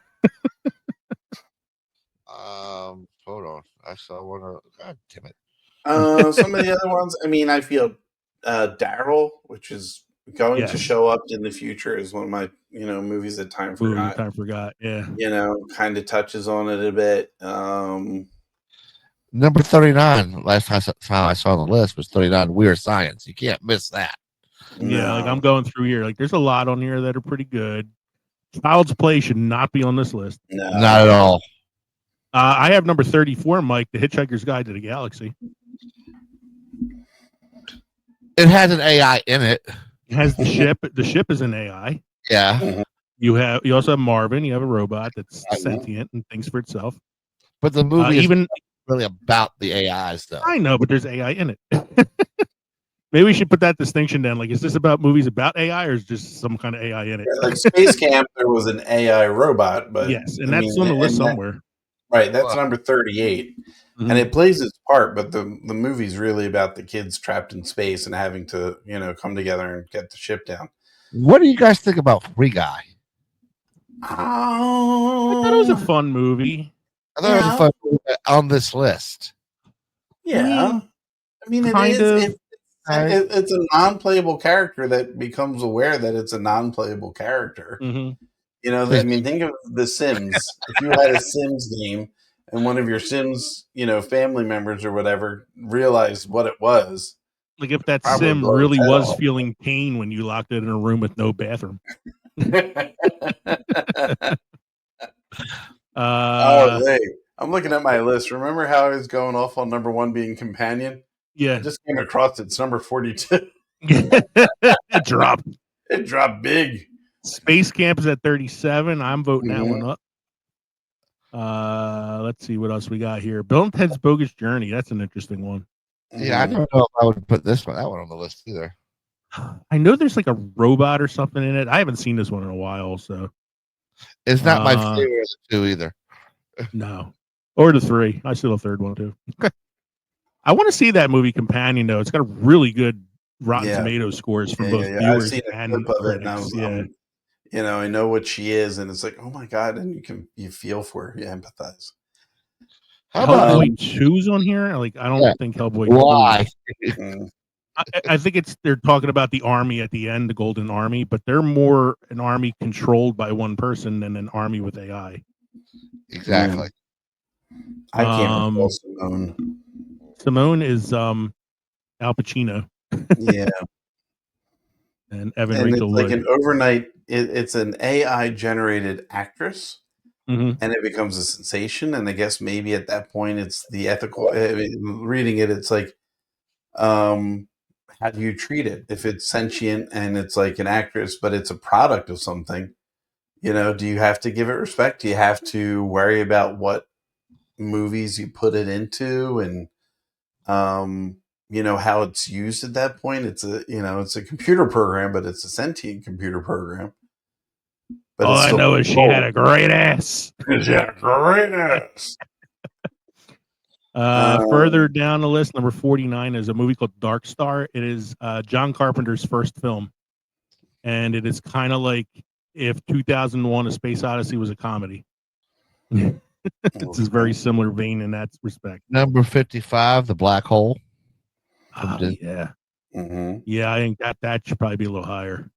Hold on. I saw one. God damn it. Some of the other ones, I mean, I feel Daryl, which is going to Yes. show up in the future, is one of my, movies that time forgot. Time forgot. Yeah. Kind of touches on it a bit. Number 39. Last time I saw on the list was 39. Weird Science. You can't miss that. Yeah, like I'm going through here. Like there's a lot on here that are pretty good. Child's Play should not be on this list. No. Not at all. I have number 34, Mike, The Hitchhiker's Guide to the Galaxy. It has an AI in it. It has the ship. The ship is an AI. Yeah. You also have Marvin. You have a robot that's I know. sentient and thinks for itself. But the movie is even really about the AIs, though. I know, but there's AI in it. Maybe we should put that distinction down. Like, is this about movies about AI, or is just some kind of AI in it? Like Space Camp, there was an AI robot, but Yes, and that's on the list somewhere. Right, that's number 38. Mhm. And it plays its part, but the movie's really about the kids trapped in space and having to, come together and get the ship down. What do you guys think about Free Guy? I thought it was a fun movie. I thought it was a fun movie on this list. Yeah. I mean, it's a non-playable character that becomes aware that it's a non-playable character. Mhm. Think of The Sims. If you had a Sims game and one of your Sims, family members or whatever realized what it was. Like if that Probably sim blow really its head was off. feeling pain when you locked it in a room with no bathroom. I'm looking at my list. Remember how I was going off on number 1 being Companion? Yeah. I just came across it. It's number 42. It dropped. It dropped big. Space Camp is at 37. I'm voting that Mhm. one up. Let's see what else we got here. Bill and Ted's Bogus Journey. That's an interesting one. Yeah, I don't know if I would put that one on the list either. I know there's like a robot or something in it. I haven't seen this one in a while, so It's not my favorite of the two either. no. Or the three. I still a third one too. I want to see that movie Companion though. It's got a really good Rotten Yeah. Tomatoes scores from Yeah, both yeah, I've viewers seen a and clip of it, and I critics. was, I know what she is, and it's like, oh my god, and you feel for her, you empathize. How about Hellboy 2's on here? Like, I don't think Hellboy 2 why? I think they're talking about the army at the end, the Golden Army, but they're more an army controlled by one person than an army with AI. Exactly. I can't recall Simone. Simone is Al Pacino. Yeah. And Evan And Rachel it's Wood. like an overnight, it's an AI generated actress, and it becomes a sensation. And I guess maybe at that point it's the ethical. Reading it, it's like, how do you treat it if it's sentient and it's like an actress, but it's a product of something? Do you have to give it respect? Do you have to worry about what movies you put it into, and how it's used at that point? It's a computer program, but it's a sentient computer program. But all I know is she had a great ass. She had a great ass. Further down the list, number 49 is a movie called Dark Star. It is John Carpenter's first film, and it is kind of like if 2001: A Space Odyssey was a comedy. It's a very similar vein in that respect. Number 55, The Black Hole. Yeah. Yeah, I think that should probably be a little higher.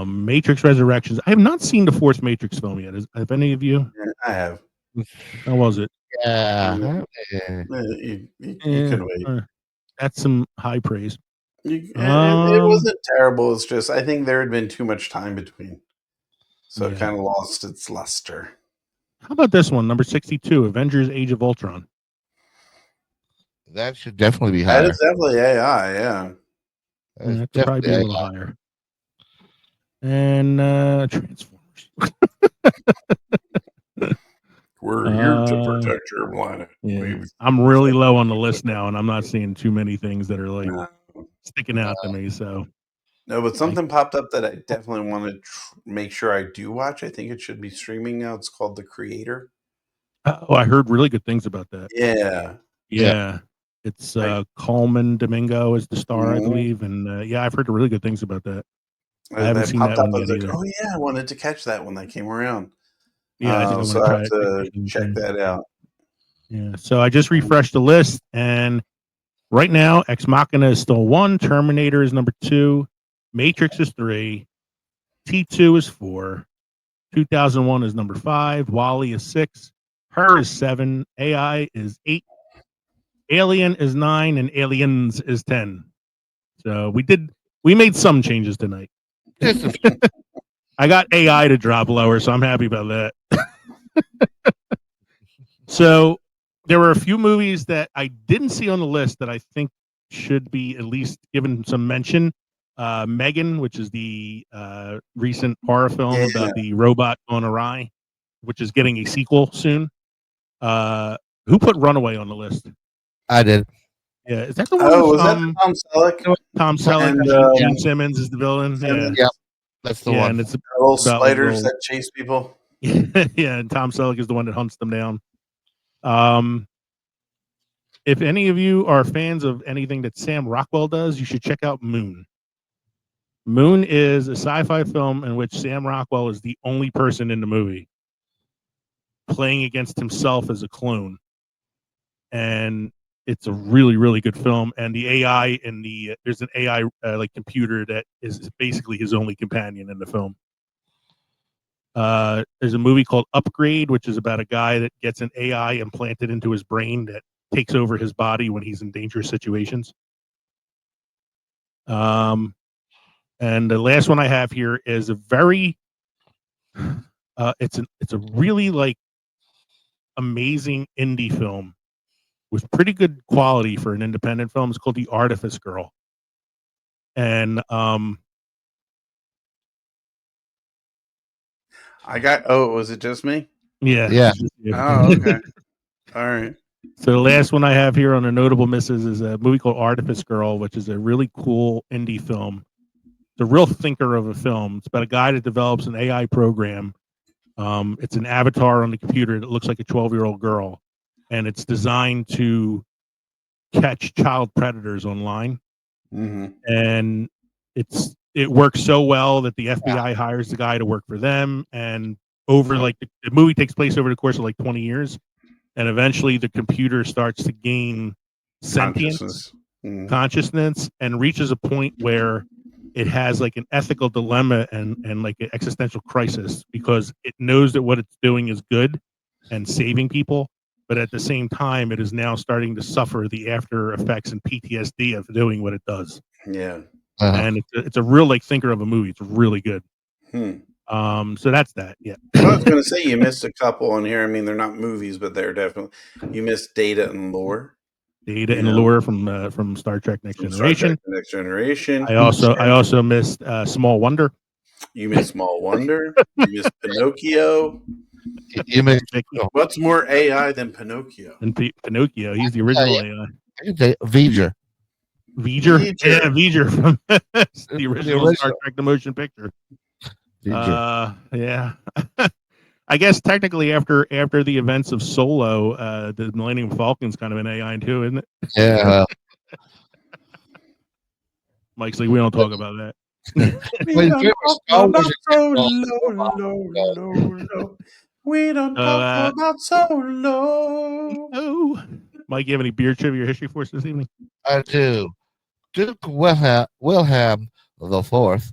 Matrix Resurrections. I have not seen the fourth Matrix film yet. Have any of you? Yeah, I have. How was it? Yeah. You can wait. That's some high praise. It wasn't terrible. It's just I think there had been too much time between, so it kind of lost its luster. How about this one, number 62, Avengers: Age of Ultron? That should definitely be higher. That is definitely AI. Yeah, that could probably be a little higher. And Transformers. We're here to protect your planet. Yeah. I'm really low on the list now, and I'm not seeing too many things that are like sticking out to me. So no, but something popped up that I definitely want to make sure I do watch. I think it should be streaming now. It's called The Creator. Oh, I heard really good things about that. Yeah. It's Coleman Domingo is the star, I believe, and I've heard really good things about that. I haven't seen that one yet either. Oh yeah, I wanted to catch that when that came around. Yeah, I think I'm so I have to check that out. Yeah, so I just refreshed the list, and right now, Ex Machina is still 1, Terminator is number 2, Matrix is 3, T2 is 4, 2001 is number 5, WALL-E is 6, Her is 7, AI is 8, Alien is 9, and Aliens is 10. So we made some changes tonight. I got AI to drop lower, so I'm happy about that. So there were a few movies that I didn't see on the list that I think should be at least given some mention. Megan, which is the recent horror film about the robot gone awry, which is getting a sequel soon. Who put Runaway on the list? I did. Yeah, is that the one? Was that Tom Selleck? Tom Selleck and Gene Simmons is the villain. Yeah, that's the one. And it's little spiders that chase people. Yeah, and Tom Selleck is the one that hunts them down. If any of you are fans of anything that Sam Rockwell does, you should check out Moon. Moon is a sci-fi film in which Sam Rockwell is the only person in the movie playing against himself as a clone. And it's a really, really good film. And the AI there's an AI like computer that is basically his only companion in the film. There's a movie called Upgrade, which is about a guy that gets an AI implanted into his brain that takes over his body when he's in dangerous situations. And the last one I have here is a very it's a really like amazing indie film with pretty good quality for an independent film. It's called The Artifice Girl. And was it just me? yeah. Oh, okay. All right. So the last one I have here on the notable misses is a movie called Artifice Girl, which is a really cool indie film. It's a real thinker of a film. It's about a guy that develops an AI program. It's an avatar on the computer that looks like a 12-year-old girl, and it's designed to catch child predators online. Mm-hmm. And it works so well that the FBI hires the guy to work for them. And over the movie takes place over the course of 20 years. And eventually the computer starts to gain sentience, consciousness, and reaches a point where it has an ethical dilemma and an existential crisis, because it knows that what it's doing is good and saving people, but at the same time it is now starting to suffer the after effects and PTSD of doing what it does. Yeah. And it's a real thinker of a movie. It's really good. So that's that. Yeah. I was going to say you missed a couple on here. I mean, they're not movies, but they're definitely. You missed Data and Lore. Data and Lore from Star Trek Next Generation. Next Generation. I also missed Small Wonder. You missed Small Wonder. You missed Pinocchio. You missed What's more AI than Pinocchio? And Pinocchio, he's the original AI. I can say V'ger. V'ger? Yeah, V'ger from the original Star Trek the Motion Picture. Yeah. I guess technically after the events of Solo, the Millennium Falcon's kind of an AI too, isn't it? Yeah. Mike's like, we don't talk about that. We don't talk about Solo. Oh. Mike, you have any beer trivia or history for us this evening? I do. Duke Wilhelm IV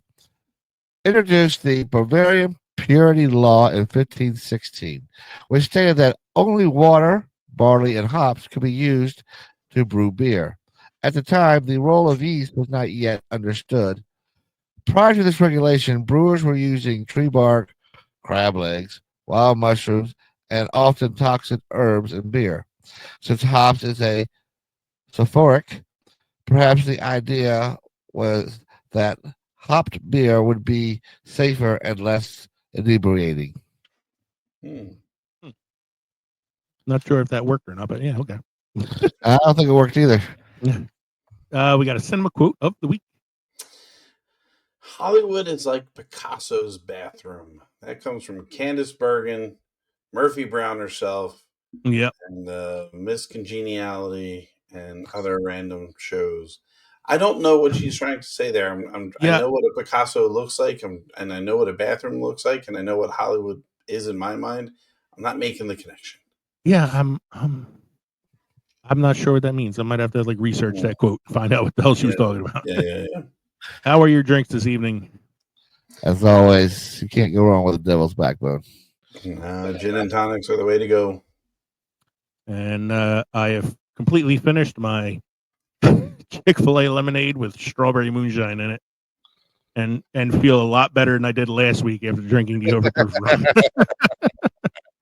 introduced the Bavarian Purity Law in 1516, which stated that only water, barley, and hops could be used to brew beer. At the time, the role of yeast was not yet understood. Prior to this regulation, brewers were using tree bark, crab legs, wild mushrooms, and often toxic herbs in beer. Since hops is a sulfuric, perhaps the idea was that hopped beer would be safer and less inebriating. Not sure if that worked or not, but yeah, okay. I don't think it worked either. We got a cinema quote of the week. Hollywood is like Picasso's bathroom. That comes from Candice Bergen, Murphy Brown herself, yep, and Miss Congeniality and other random shows. I don't know what she's trying to say there. I know what a Picasso looks like, and I know what a bathroom looks like, and I know what Hollywood is in my mind. I'm not making the connection. Yeah, I'm not sure what that means. I might have to research that quote, find out what the hell she was talking about. Yeah. How are your drinks this evening? As always, you can't go wrong with the Devil's Backbone. Gin and tonics are the way to go. And I have completely finished my Chick-fil-A lemonade with strawberry moonshine in it, and feel a lot better than I did last week after drinking the overproof rum.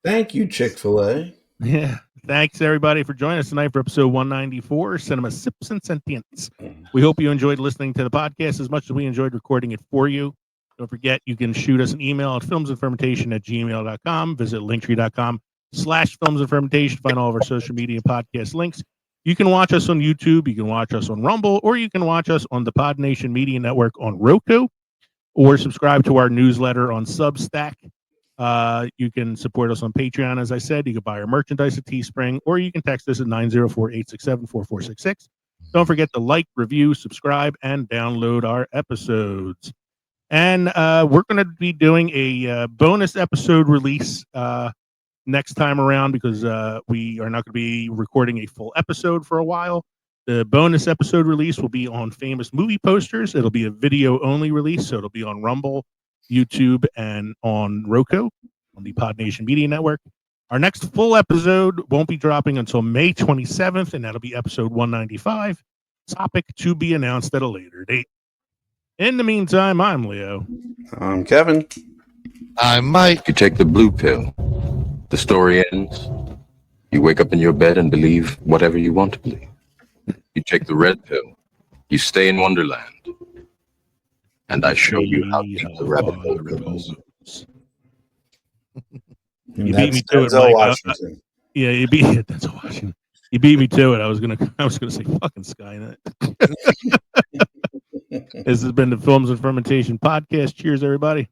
Thank you, Chick-fil-A. Yeah. Thanks, everybody, for joining us tonight for episode 194, Cinema Sips and Sentience. We hope you enjoyed listening to the podcast as much as we enjoyed recording it for you. Don't forget, you can shoot us an email at filmsandfermentation@gmail.com. Visit linktree.com/filmsandfermentation. Find all of our social media podcast links. You can watch us on YouTube. You can watch us on Rumble, or you can watch us on the Pod Nation Media Network on Roku, or subscribe to our newsletter on Substack. You can support us on Patreon, as I said. You can buy our merchandise at Teespring, or you can text us at 904-867-4466. Don't forget to like, review, subscribe, and download our episodes. And we're going to be doing a bonus episode release next time around, because we are not going to be recording a full episode for a while. The bonus episode release will be on famous movie posters. It'll be a video-only release, so it'll be on Rumble, YouTube, and on Roku on the Pod Nation Media Network. Our next full episode won't be dropping until May 27th, and that'll be episode 195. Topic to be announced at a later date. In the meantime, I'm Leo. I'm Kevin. I'm Mike. You take the blue pill. The story ends. You wake up in your bed and believe whatever you want to believe. You take the red pill. You stay in Wonderland. And I show you how deep the rabbit hole goes. You beat me to it, Denzel Mike. Washington. Yeah, you beat it. That's Washington. You beat me to it. I was gonna say fucking Skynet. This has been the Films and Fermentation podcast. Cheers, everybody.